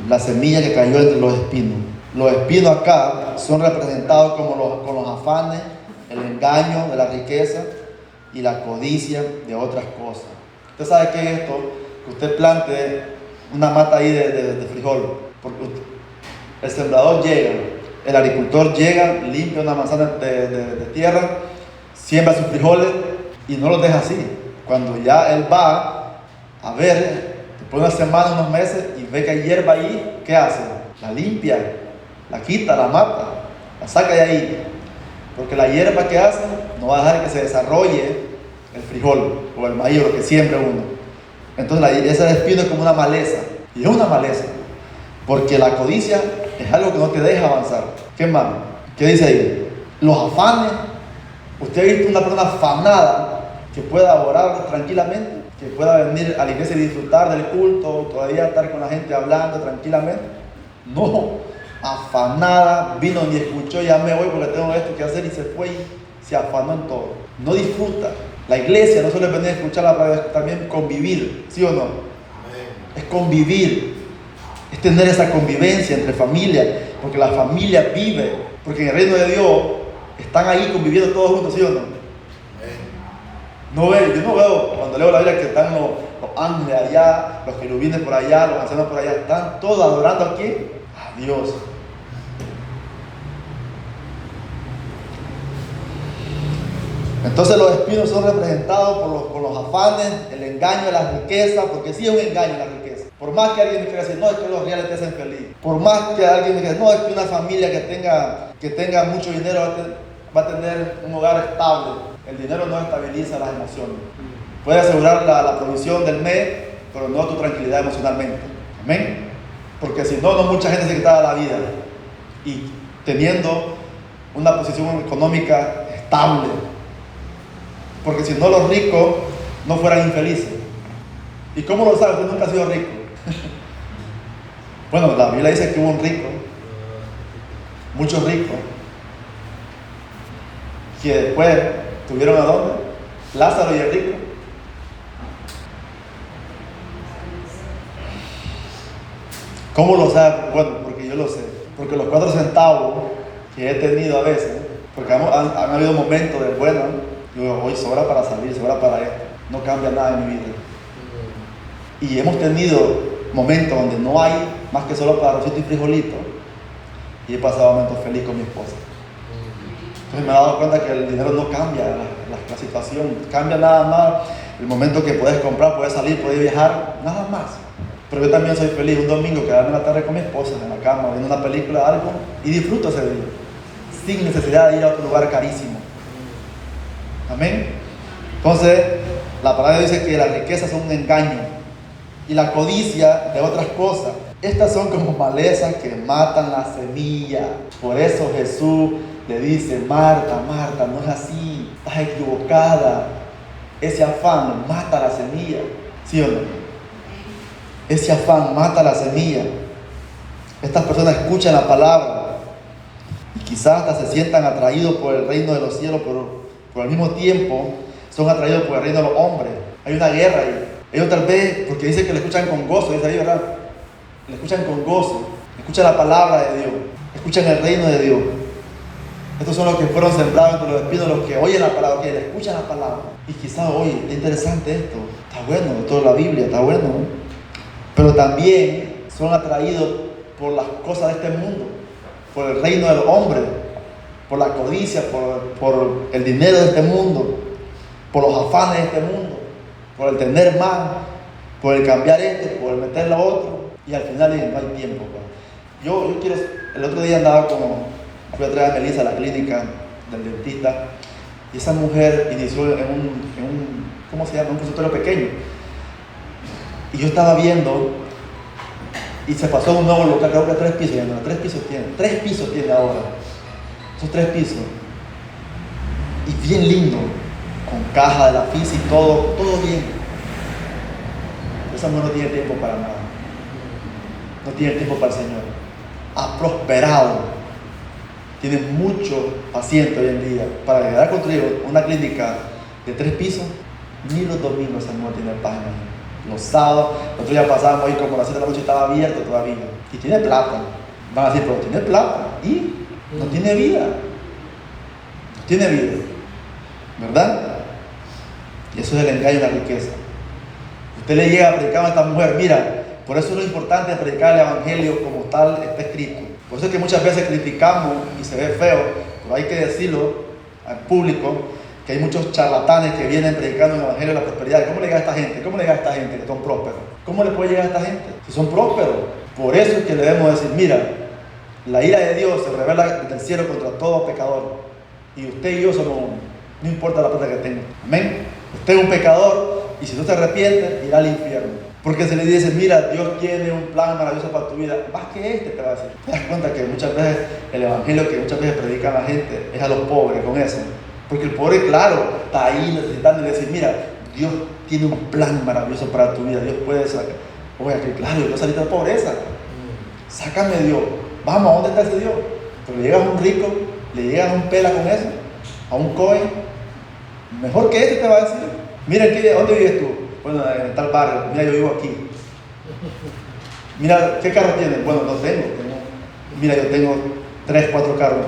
la semilla que cayó entre los espinos. Los espinos acá son representados como con los afanes, el engaño de la riqueza y la codicia de otras cosas. Usted sabe qué es esto, que usted plante una mata ahí de frijol, porque el sembrador llega, el agricultor llega, limpia una manzana de tierra, siembra sus frijoles y no los deja así. Cuando ya él va a ver, después de una semana, unos meses, y ve que hay hierba ahí, ¿qué hace? La limpia, la quita, la mata, la saca de ahí. Porque la hierba que hace no va a dejar que se desarrolle el frijol o el maíz o lo que siembre uno. Entonces ese espino es como una maleza. Y es una maleza. Porque la codicia es algo que no te deja avanzar. ¿Qué más? ¿Qué dice ahí? Los afanes. ¿Usted ha visto una persona afanada que pueda orar tranquilamente? Que pueda venir a la iglesia y disfrutar del culto, todavía estar con la gente hablando tranquilamente. No, afanada, vino ni escuchó, ya me voy porque tengo esto que hacer y se fue y se afanó en todo. No disfruta. La iglesia no solo es venir a escucharla, para también convivir, ¿sí o no? Es convivir, es tener esa convivencia entre familia, porque la familia vive, porque en el reino de Dios están ahí conviviendo todos juntos, ¿sí o no? Yo no veo cuando leo la Biblia que están los ángeles allá, los querubines por allá, los ancianos por allá, están todos adorando aquí a Dios. Entonces los espinos son representados por los afanes, el engaño de la riqueza, porque sí es un engaño la riqueza. Por más que alguien me quiera decir, no, es que los reales te hacen feliz. Por más que alguien me quiera decir, no, es que una familia que tenga mucho dinero va a tener un hogar estable. El dinero no estabiliza las emociones. Puede asegurar la provisión del mes, pero no tu tranquilidad emocionalmente. Amén. Porque si no, mucha gente se quitaba la vida. Y teniendo una posición económica estable. Porque si no, los ricos no fueran infelices. ¿Y cómo lo sabes? Usted nunca ha sido rico. Bueno, la Biblia dice que hubo un rico, muchos ricos, que después tuvieron ¿a dónde? Lázaro y el rico. ¿Cómo lo sabe? Bueno, porque yo lo sé. Porque los 4 centavos que he tenido a veces, porque han habido momentos de bueno, yo hoy sobra para salir, sobra para esto, no cambia nada en mi vida. Y hemos tenido momentos donde no hay más que solo para arrocito y frijolito, y he pasado momentos feliz con mi esposa. Entonces me he dado cuenta que el dinero no cambia la situación, cambia nada más el momento que puedes comprar, puedes salir, puedes viajar, nada más. Pero yo también soy feliz un domingo quedarme en la tarde con mi esposa en la cama, viendo una película, algo, y disfruto ese día, sin necesidad de ir a otro lugar carísimo. Amén. Entonces, la palabra dice que las riquezas son un engaño y la codicia de otras cosas. Estas son como malezas que matan la semilla. Por eso Jesús le dice, Marta, Marta, no es así, estás equivocada. Ese afán mata la semilla, ¿sí o no? Ese afán mata la semilla. Estas personas escuchan la palabra y quizás hasta se sientan atraídos por el reino de los cielos, pero por al mismo tiempo son atraídos por el reino de los hombres. Hay una guerra ahí. Ellos tal vez, porque dice que le escuchan con gozo, dice ahí, ¿verdad? Le escuchan con gozo, escuchan la palabra de Dios, escuchan el reino de Dios. Estos son los que fueron sembrados entre los espinos, los que oyen la palabra, que le escuchan la palabra. Y quizás, oye, es interesante esto, está bueno, toda la Biblia, está bueno, ¿no? Pero también son atraídos por las cosas de este mundo, por el reino de los hombres, por la codicia, por el dinero de este mundo, por los afanes de este mundo, por el tener más, por el cambiar por el meter lo otro, y al final no hay tiempo. Yo quiero, el otro día andaba Fui a traer a Melissa a la clínica del dentista y esa mujer inició en un ¿cómo se llama? Un consultorio pequeño. Y yo estaba viendo y se pasó a un nuevo local, creo que 3 pisos, ya no, 3 pisos tiene. 3 pisos tiene ahora. Esos 3 pisos. Y bien lindo, con caja de la FIS y todo bien. Esa mujer no tiene tiempo para nada. No tiene tiempo para el Señor. Ha prosperado. Tiene muchos pacientes hoy en día. Para llegar a construir una clínica de 3 pisos, ni los domingos esa mujer tiene paz. Los sábados, nosotros ya pasábamos ahí como a las 7 de la noche, estaba abierto todavía. Y tiene plata. Van a decir, pero tiene plata. Y no tiene vida. No tiene vida. ¿Verdad? Y eso es el engaño de la riqueza. Usted le llega a predicar a esta mujer, mira, por eso es lo importante de predicar el evangelio como tal está escrito. Por eso es que muchas veces criticamos y se ve feo, pero hay que decirlo al público, que hay muchos charlatanes que vienen predicando el evangelio de la prosperidad. ¿Cómo le llega a esta gente? ¿Cómo le llega a esta gente que son prósperos? ¿Cómo le puede llegar a esta gente si son prósperos? Por eso es que le debemos decir, mira, la ira de Dios se revela desde el cielo contra todo pecador. Y usted y yo somos uno. No importa la plata que tenga. Amén. Usted es un pecador y si no se arrepiente, irá al infierno. Porque se le dice, mira, Dios tiene un plan maravilloso para tu vida. Más que este te va a decir. Te das cuenta que muchas veces el evangelio que muchas veces predica a la gente es a los pobres con eso. Porque el pobre, claro, está ahí necesitando y decir, mira, Dios tiene un plan maravilloso para tu vida. Dios puede sacar. Oye, que claro, yo salí de la pobreza. Sácame Dios. Vamos, ¿a dónde está ese Dios? Pero le llegas a un rico, le llegas a un pela con eso, a un cohen. Mejor que este te va a decir. Mira, ¿dónde vives tú? Bueno, en tal barrio. Mira, yo vivo aquí. Mira, ¿qué carro tienes? Bueno, no tengo. Mira, yo tengo 3, 4 carros.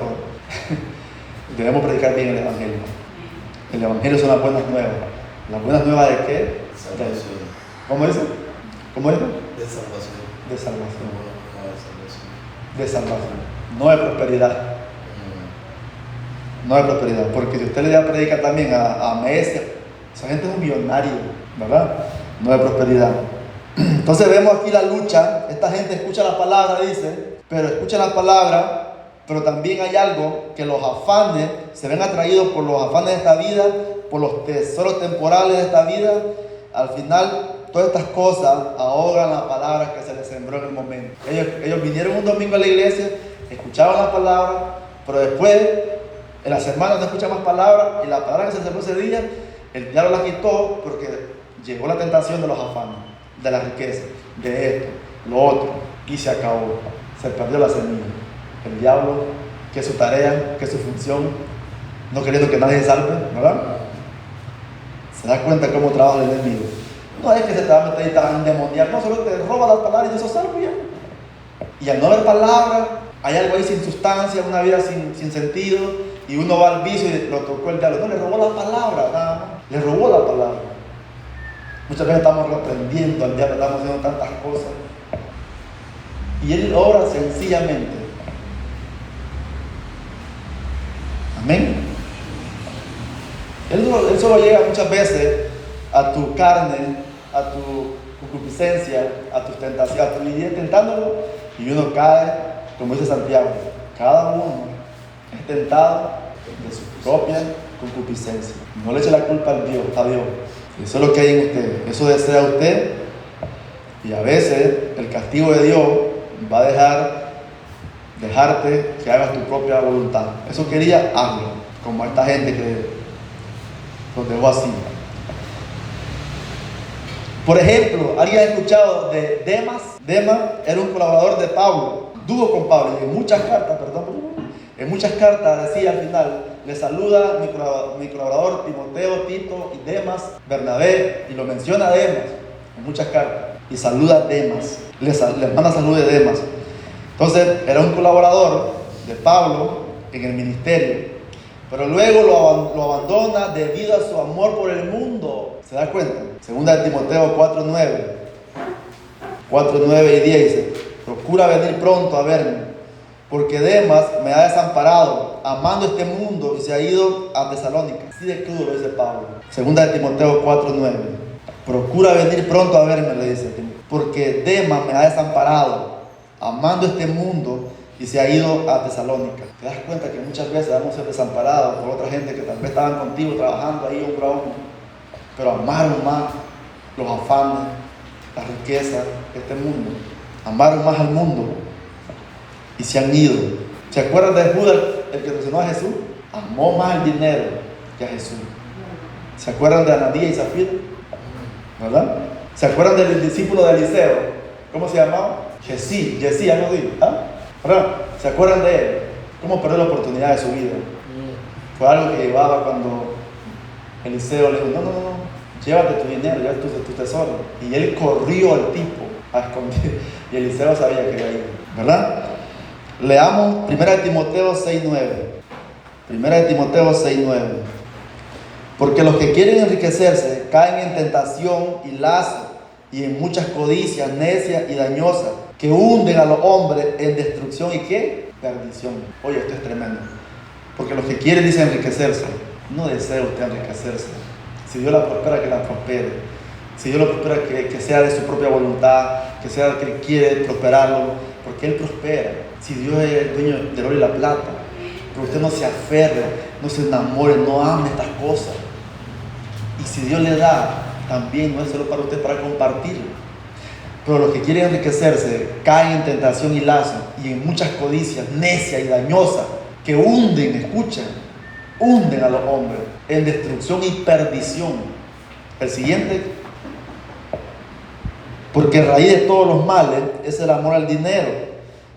Debemos predicar bien el evangelio. El evangelio son las buenas nuevas. ¿Las buenas nuevas de qué? Salvación. ¿Cómo dice? ¿Cómo dice? De salvación. De salvación. De salvación. De salvación. No de prosperidad. No de prosperidad. Porque si usted le da predicar también a Messi, esa gente es un millonario, ¿verdad? No de prosperidad. Entonces vemos aquí la lucha. Esta gente escucha la palabra, dice, pero escucha la palabra. Pero también hay algo que los afanes se ven atraídos por los afanes de esta vida, por los tesoros temporales de esta vida. Al final, todas estas cosas ahogan la palabra que se les sembró en el momento. Ellos vinieron un domingo a la iglesia, escuchaban la palabra, pero después, en las semanas no escuchan más palabra, y la palabra que se sembró ese día, el diablo la quitó porque llegó la tentación de los afanes, de la riqueza, de esto, lo otro, y se acabó. Se perdió la semilla. El diablo, que es su tarea, que es su función, no queriendo que nadie se salve, ¿verdad? Se da cuenta cómo trabaja el enemigo. No es que se te va a meter y te va a endemoniar, no, solo te roba las palabras y eso salvo ya. Y al no haber palabra, hay algo ahí sin sustancia, una vida sin sentido, y uno va al vicio y lo tocó el diablo. No, le robó la palabra, nada más. Le robó la palabra. Muchas veces estamos reprendiendo al diablo, estamos haciendo tantas cosas. Y él obra sencillamente. Amén. Él solo llega muchas veces a tu carne, a tu concupiscencia, a tus tentaciones, a tu vida tentándolo, y uno cae, como dice Santiago, cada uno es tentado de su propia concupiscencia. No le eche la culpa a Dios. Eso es lo que hay en usted, eso desea usted, y a veces el castigo de Dios va a dejarte que hagas tu propia voluntad. Eso quería, hazlo, como esta gente que los dejó así. Por ejemplo, ¿alguien ha escuchado de Demas? Demas era un colaborador de Pablo, dúo con Pablo, y en muchas cartas decía al final, le saluda mi colaborador Timoteo, Tito y Demas, Bernabé, y lo menciona Demas en muchas cartas, y saluda a Demas, le manda salud de Demas. Entonces, era un colaborador de Pablo en el ministerio, pero luego lo abandona debido a su amor por el mundo. ¿Se da cuenta? Segunda de Timoteo 4:9 y 10 dice, procura venir pronto a verme, porque Demas me ha desamparado, amando este mundo, y se ha ido a Tesalónica. Así de crudo lo dice Pablo. Segunda de Timoteo 4:9. Procura venir pronto a verme, le dice, porque Demas me ha desamparado, amando este mundo, y se ha ido a Tesalónica. Te das cuenta que muchas veces vamos a ser desamparados por otra gente que tal vez estaban contigo trabajando ahí hombro a hombro, pero amaron más los afanes, las riquezas de este mundo, amaron más al mundo y se han ido. ¿Se acuerdan de Judas, el que traicionó a Jesús? Amó más el dinero que a Jesús. ¿Se acuerdan de Ananías y Zafira? ¿Verdad? ¿Se acuerdan del discípulo de Eliseo? ¿Cómo se llamaba? Jesí, algo así. ¿Verdad? ¿Se acuerdan de él? ¿Cómo perdió la oportunidad de su vida? Fue algo que llevaba cuando Eliseo le dijo, no, llévate tu dinero, llévate tu tesoro. Y él corrió al tipo a esconder. Y Eliseo sabía que era ahí. ¿Verdad? Leamos 1 Timoteo 6:9. 1 Timoteo 6:9. Porque los que quieren enriquecerse caen en tentación y lazo y en muchas codicias necias y dañosas que hunden a los hombres en destrucción y ¿qué? Perdición. Oye, esto es tremendo. Porque los que quieren, dice, enriquecerse. No desea usted enriquecerse. Si Dios la prospera, que la prospere. Si Dios lo prospera, que sea de su propia voluntad, que sea que Él quiere prosperarlo, porque Él prospera. Si Dios es el dueño del oro y la plata, pero usted no se aferre, no se enamore, no ame estas cosas. Y si Dios le da, también no es solo para usted, para compartirlo. Pero los que quieren enriquecerse caen en tentación y lazo y en muchas codicias necias y dañosas que hunden, escuchen, hunden a los hombres en destrucción y perdición. El siguiente, porque raíz de todos los males es el amor al dinero,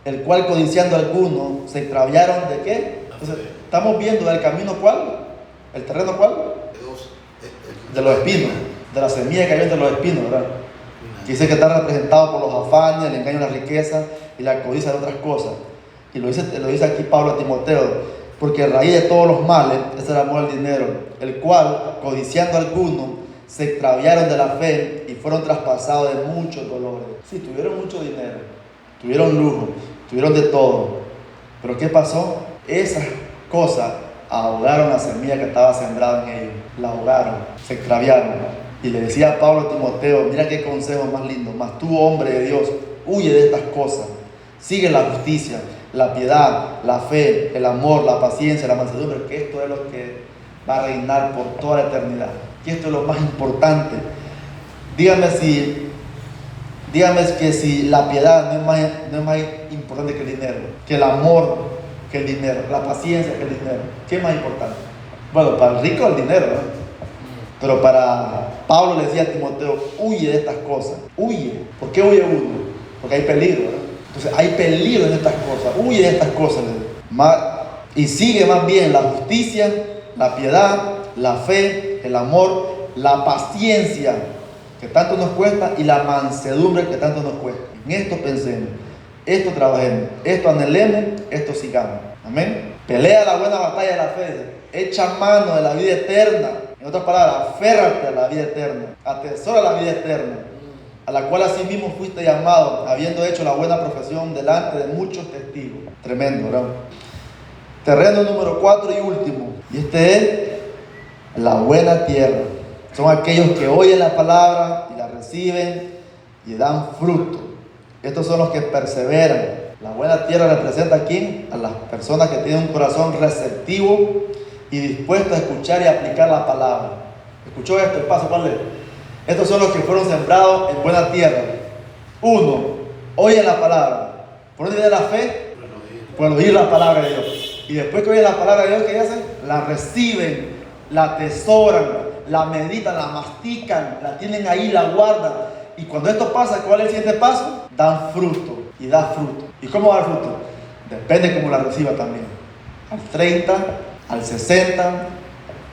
el cual codiciando algunos se extraviaron ¿de qué? Entonces, estamos viendo el camino ¿cuál? ¿El terreno cuál? De los espinos, de la semilla que hay entre los espinos, ¿verdad? Que dice que está representado por los afanes, el engaño de la riqueza y la codicia de otras cosas. Y lo dice aquí Pablo a Timoteo, porque raíz de todos los males es el amor al dinero, el cual, codiciando algunos, se extraviaron de la fe y fueron traspasados de muchos dolores. Sí, tuvieron mucho dinero, tuvieron lujo, tuvieron de todo. Pero ¿qué pasó? Esas cosas ahogaron la semilla que estaba sembrada en ellos. La ahogaron, se extraviaron. Y le decía a Pablo a Timoteo, mira qué consejo más lindo. Mas tú, hombre de Dios, huye de estas cosas. Sigue la justicia, la piedad, la fe, el amor, la paciencia, la mansedumbre, que esto es lo que va a reinar por toda la eternidad. Que esto es lo más importante. Dígame que si la piedad no es más importante que el dinero, que el amor que el dinero, la paciencia que el dinero. ¿Qué es más importante? Bueno, para el rico el dinero, ¿no? Pero para Pablo le decía a Timoteo, huye de estas cosas, huye. ¿Por qué huye uno? Porque hay peligro, ¿no? Entonces hay peligro en estas cosas, huye de estas cosas. Y sigue más bien la justicia, la piedad, la fe, el amor, la paciencia que tanto nos cuesta y la mansedumbre que tanto nos cuesta. En esto pensemos, esto trabajemos, esto anhelemos, esto sigamos. Amén. Pelea la buena batalla de la fe, echa mano de la vida eterna. En otras palabras, aférrate a la vida eterna, atesora la vida eterna, a la cual asimismo fuiste llamado, habiendo hecho la buena profesión delante de muchos testigos. Tremendo, ¿verdad? Terreno número 4 y último. Y este es la buena tierra. Son aquellos que oyen la palabra y la reciben y dan fruto. Estos son los que perseveran. La buena tierra representa a quién? A las personas que tienen un corazón receptivo y dispuesto a escuchar y aplicar la palabra. ¿Escuchó esto? El paso, ¿cuál es? Estos son los que fueron sembrados en buena tierra. 1. Oyen la palabra. ¿Por dónde viene la fe? Por oír la palabra de Dios. Y después que oyen la palabra de Dios, ¿qué hacen? La reciben, la atesoran, la meditan, la mastican, la tienen ahí, la guardan. Y cuando esto pasa, ¿cuál es el siguiente paso? Dan fruto. Y da fruto. ¿Y cómo da fruto? Depende cómo la reciba también. Al 30, al 60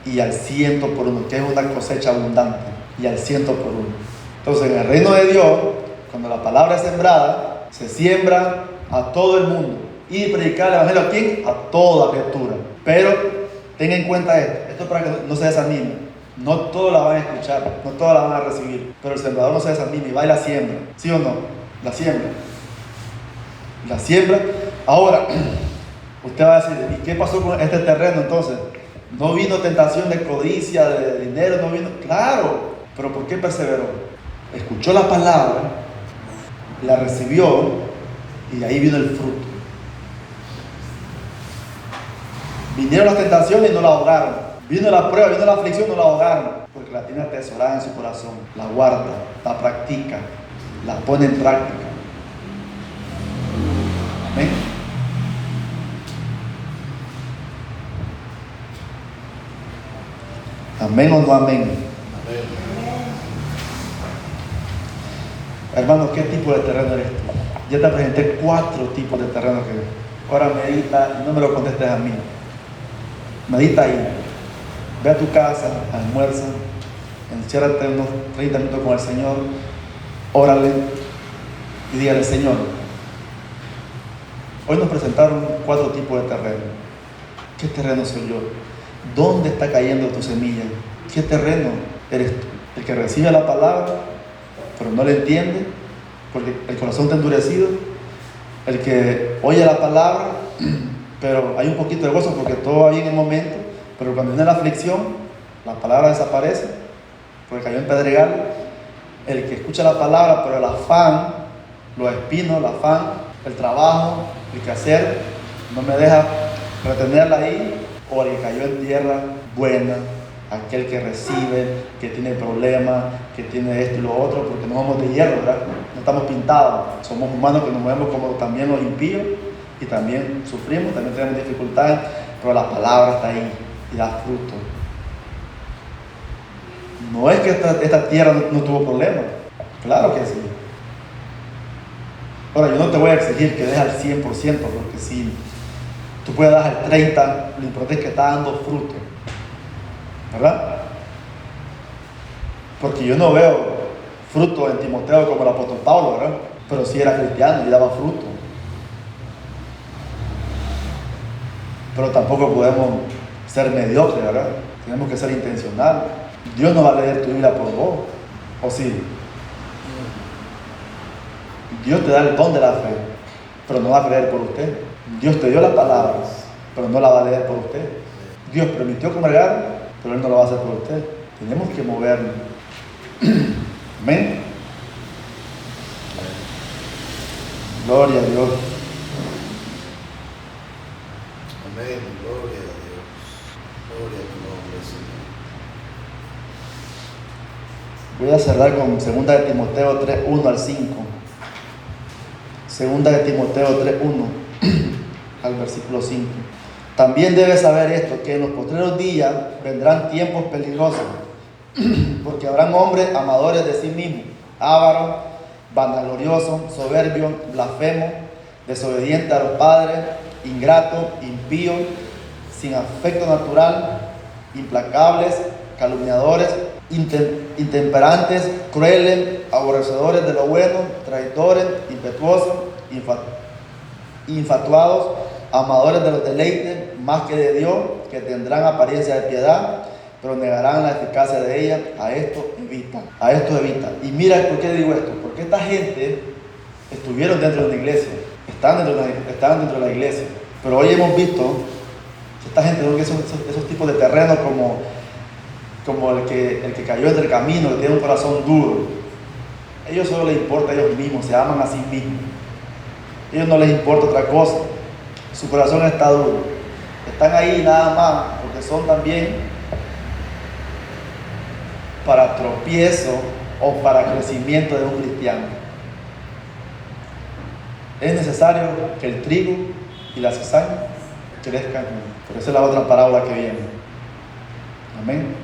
y al 100 por uno, que es una cosecha abundante. Y al 100 por uno. Entonces, en el reino de Dios, cuando la palabra es sembrada, se siembra a todo el mundo. Y predicar el evangelio ¿a quién? A toda criatura. Pero tenga en cuenta esto es para que no se desanime. No todos la van a escuchar, no todos la van a recibir. Pero el sembrador no se desanime y va y la siembra. ¿Sí o no? La siembra. La siembra. Ahora, usted va a decir, ¿y qué pasó con este terreno entonces? No vino tentación de codicia, de dinero, no vino. Claro, pero ¿por qué perseveró? Escuchó la palabra, la recibió y ahí vino el fruto. Vinieron las tentaciones y no la ahogaron. Vino la prueba, vino la aflicción, no la ahogaron. Porque la tiene atesorada en su corazón. La guarda, la practica, la pone en práctica. Amén. Amén o no amén. Amén. Hermano, ¿qué tipo de terreno eres tú? Ya te presenté 4 tipos de terreno que ahora medita y no me lo contestes a mí. Medita ahí. Ve a tu casa, almuerza, enciérrate unos 30 minutos con el Señor, órale y dígale: Señor, hoy nos presentaron 4 tipos de terreno. ¿Qué terreno soy yo? ¿Dónde está cayendo tu semilla? ¿Qué terreno eres tú? ¿El que recibe la palabra pero no le entiende porque el corazón está endurecido? ¿El que oye la palabra pero hay un poquito de gozo porque todo va bien en el momento, pero cuando viene la aflicción la palabra desaparece porque cayó en pedregal? ¿El que escucha la palabra pero el afán, los espinos, el afán, el trabajo, el quehacer no me deja retenerla ahí? ¿O el que cayó en tierra buena, aquel que recibe, que tiene problemas, que tiene esto y lo otro? Porque no somos de hierro, ¿verdad? No estamos pintados, somos humanos que nos movemos como también los impíos y también sufrimos, también tenemos dificultades, pero la palabra está ahí y da fruto. No es que esta tierra no tuvo problemas, claro que sí. Ahora, yo no te voy a exigir que des al 100%, porque si tú puedes dar al 30%, lo importante es que está dando fruto, ¿verdad? Porque yo no veo fruto en Timoteo como el apóstol Pablo, ¿verdad? Pero sí era cristiano y daba fruto. Pero tampoco podemos ser mediocres, ¿verdad? Tenemos que ser intencionales. Dios no va a leer tu Biblia por vos, ¿o sí? Dios te da el don de la fe, pero no va a leer por usted. Dios te dio las palabras, pero no la va a leer por usted. Dios permitió congregar, pero Él no lo va a hacer por usted. Tenemos que movernos. Amén. Gloria a Dios. Amén. Gloria a Dios. Gloria a tu nombre, Señor. Voy a cerrar con 2 de Timoteo 3, 1 al 5. 2 de Timoteo 3, 1 al versículo 5. También debes saber esto, que en los postreros días vendrán tiempos peligrosos, porque habrán hombres amadores de sí mismos, ávaros, vanagloriosos, soberbios, blasfemos, desobedientes a los padres, ingratos, impíos, sin afecto natural, implacables, calumniadores, intemperantes, crueles, aborrecedores de lo bueno, traidores, impetuosos, infatuados, amadores de los deleites más que de Dios, que tendrán apariencia de piedad, pero negarán la eficacia de ella. A esto evita. Y mira, ¿por qué digo esto? Porque esta gente estuvieron dentro de la iglesia, están dentro de la iglesia, pero hoy hemos visto esta gente, ¿no? Que esos tipos de terrenos como el que cayó entre el camino, que tiene un corazón duro. Ellos solo les importa a ellos mismos, se aman a sí mismos. A ellos no les importa otra cosa. Su corazón está duro. Están ahí nada más porque son también para tropiezo o para crecimiento de un cristiano. Es necesario que el trigo y la cizaña crezcan. Pero esa es la otra parábola que viene. Amén.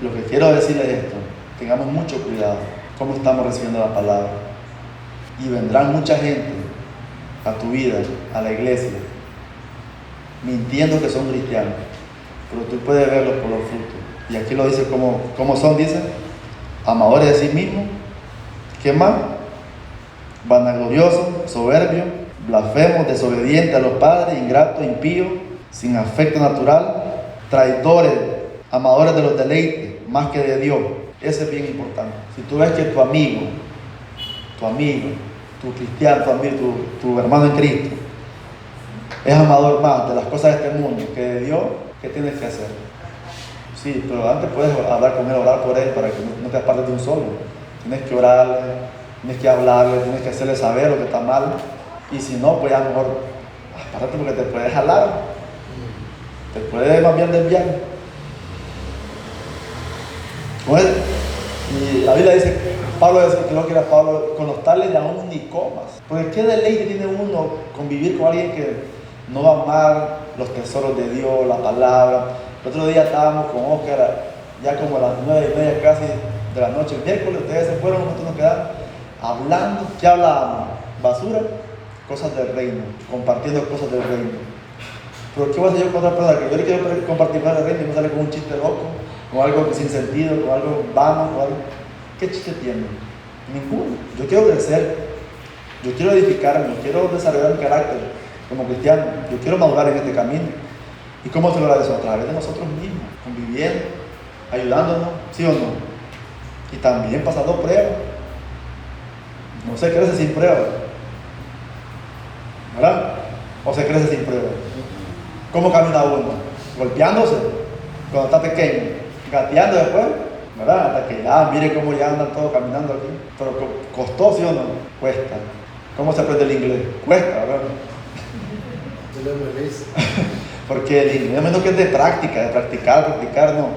Lo que quiero decirles es esto: tengamos mucho cuidado cómo estamos recibiendo la palabra. Y vendrán mucha gente a tu vida, a la iglesia, mintiendo que son cristianos, pero tú puedes verlos por los frutos. Y aquí lo dice como son, dice: amadores de sí mismos, ¿qué más? Vanagloriosos, soberbios, blasfemos, desobedientes a los padres, ingratos, impíos, sin afecto natural, traidores, amadores de los deleites más que de Dios. Eso es bien importante. Si tú ves que tu amigo, tu cristiano, tu hermano en Cristo es amador más de las cosas de este mundo que de Dios, ¿qué tienes que hacer? Sí, pero antes puedes hablar con él, orar por él para que no te apartes de un solo. Tienes que orarle, tienes que hablarle, tienes que hacerle saber lo que está mal. Y si no, pues a lo mejor apártate porque te puedes jalar. te puede más bien desviar. Bueno, y la Biblia dice, Pablo dice, creo que era Pablo, con los tales de aún ni comas. Porque qué deleite tiene uno convivir con alguien que no va a amar los tesoros de Dios, la palabra. El otro día estábamos con Oscar, ya como a las 9:30 casi de la noche, el miércoles, ustedes se fueron, nosotros nos quedamos hablando. ¿Qué hablábamos? Basura, cosas del reino, compartiendo cosas del reino. Pero ¿qué voy a hacer yo con otra persona? Que yo le quiero compartir cosas del reino y me sale con un chiste loco, con algo sin sentido, con algo vano, con algo. ¿Qué chiste tiene? Ninguno. Yo quiero crecer, yo quiero edificarme, yo quiero desarrollar mi carácter como cristiano, yo quiero madurar en este camino. ¿Y cómo se logra eso? A través de nosotros mismos, conviviendo, ayudándonos, ¿sí o no? Y también pasando pruebas. No se crece sin pruebas, ¿verdad? ¿O se crece sin pruebas? ¿Cómo camina uno? Golpeándose cuando está pequeño, gateando después, ¿verdad? Hasta que ya, mire cómo ya andan todos caminando aquí. Pero costó, ¿sí o no? Cuesta. ¿Cómo se aprende el inglés? Cuesta, ¿verdad? Porque el inglés, menos que es de práctica, de practicar, no.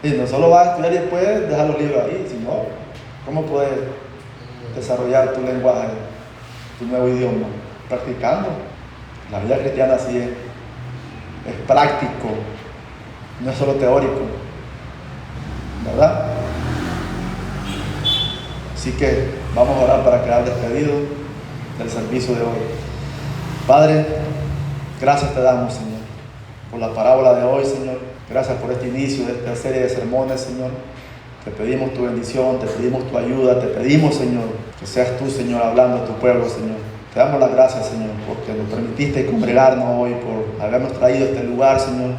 Y no solo vas a estudiar y después dejar los libros ahí, sino, ¿cómo puedes desarrollar tu lenguaje, tu nuevo idioma? Practicando. La vida cristiana así es práctico, no es solo teórico, ¿verdad? Así que vamos a orar para quedar despedidos del servicio de hoy. Padre, gracias te damos, Señor, por la parábola de hoy, Señor. Gracias por este inicio de esta serie de sermones, Señor. Te pedimos tu bendición, te pedimos tu ayuda, te pedimos, Señor, que seas tú, Señor, hablando a tu pueblo, Señor. Te damos las gracias, Señor, porque nos permitiste congregarnos hoy, por habernos traído a este lugar, Señor.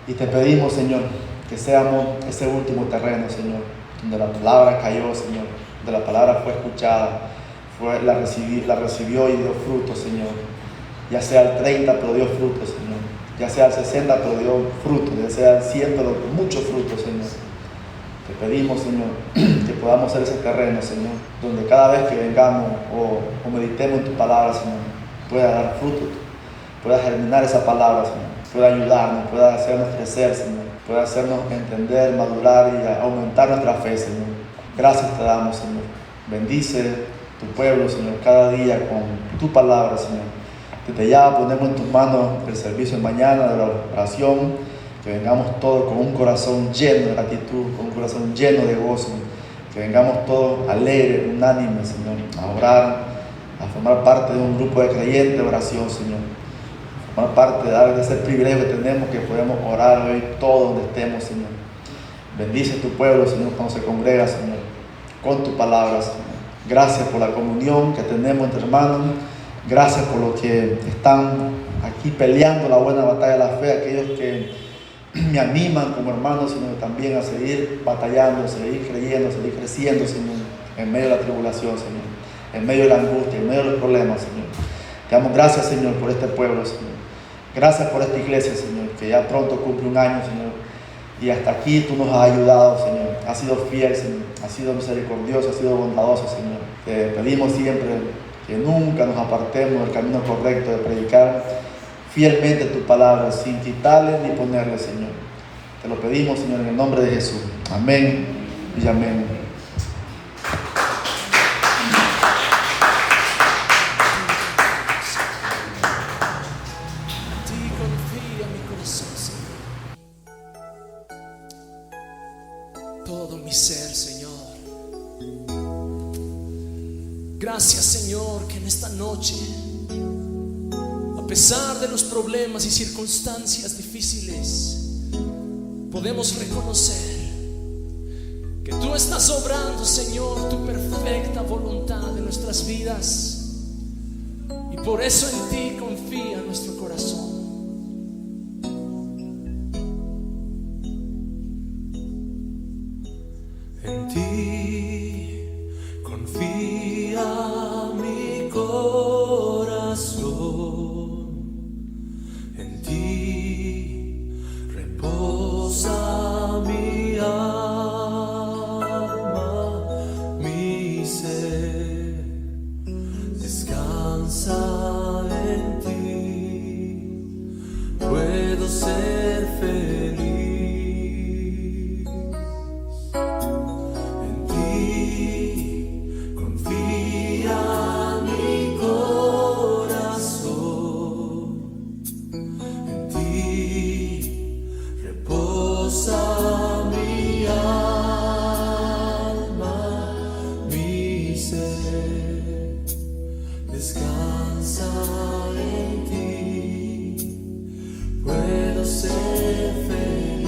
Y te pedimos, Señor, que seamos ese último terreno, Señor, donde la palabra cayó, Señor, donde la palabra fue escuchada, la recibió y dio fruto, Señor. Ya sea el 30, pero dio fruto, Señor. Ya sea el 60, pero dio fruto. Ya sea el 100, pero mucho fruto, Señor. Te pedimos, Señor, que podamos ser ese terreno, Señor, donde cada vez que vengamos o meditemos en tu palabra, Señor, pueda dar fruto, pueda germinar esa palabra, Señor, pueda ayudarnos, pueda hacernos crecer, Señor, pueda hacernos entender, madurar y aumentar nuestra fe, Señor. Gracias te damos, Señor. Bendice tu pueblo, Señor, cada día con tu palabra, Señor. Desde ya ponemos en tus manos el servicio de mañana, de la oración. Que vengamos todos con un corazón lleno de gratitud, con un corazón lleno de gozo. Que vengamos todos alegres, unánimes, Señor, a orar, a formar parte de un grupo de creyentes de oración, Señor. A formar parte de ese privilegio que tenemos, que podemos orar hoy todos donde estemos, Señor. Bendice tu pueblo, Señor, cuando se congrega, Señor, con tu palabra, Señor. Gracias por la comunión que tenemos entre hermanos. Gracias por los que están aquí peleando la buena batalla de la fe, aquellos que me animan como hermanos, sino también a seguir batallando, a seguir creyendo, a seguir creciendo, Señor, en medio de la tribulación, Señor, en medio de la angustia, en medio de los problemas, Señor. Te damos gracias, Señor, por este pueblo, Señor. Gracias por esta iglesia, Señor, que ya pronto cumple un año, Señor. Y hasta aquí tú nos has ayudado, Señor. Has sido fiel, Señor. Has sido misericordioso, has sido bondadoso, Señor. Te pedimos siempre que nunca nos apartemos del camino correcto de predicar fielmente tu palabra, sin quitarle ni ponerle, Señor. Te lo pedimos, Señor, en el nombre de Jesús. Amén y amén. En ti confía mi corazón, Señor. Todo mi ser, Señor. Gracias, Señor, que en esta noche, a pesar de los problemas y circunstancias difíciles, podemos reconocer que tú estás obrando, Señor, tu perfecta voluntad en nuestras vidas, y por eso en ti confía nuestro corazón. En ti confía mi corazón, en ti reposa mi alma, mi ser descansa en ti. Puedo ser descansa en ti, puedo ser feliz.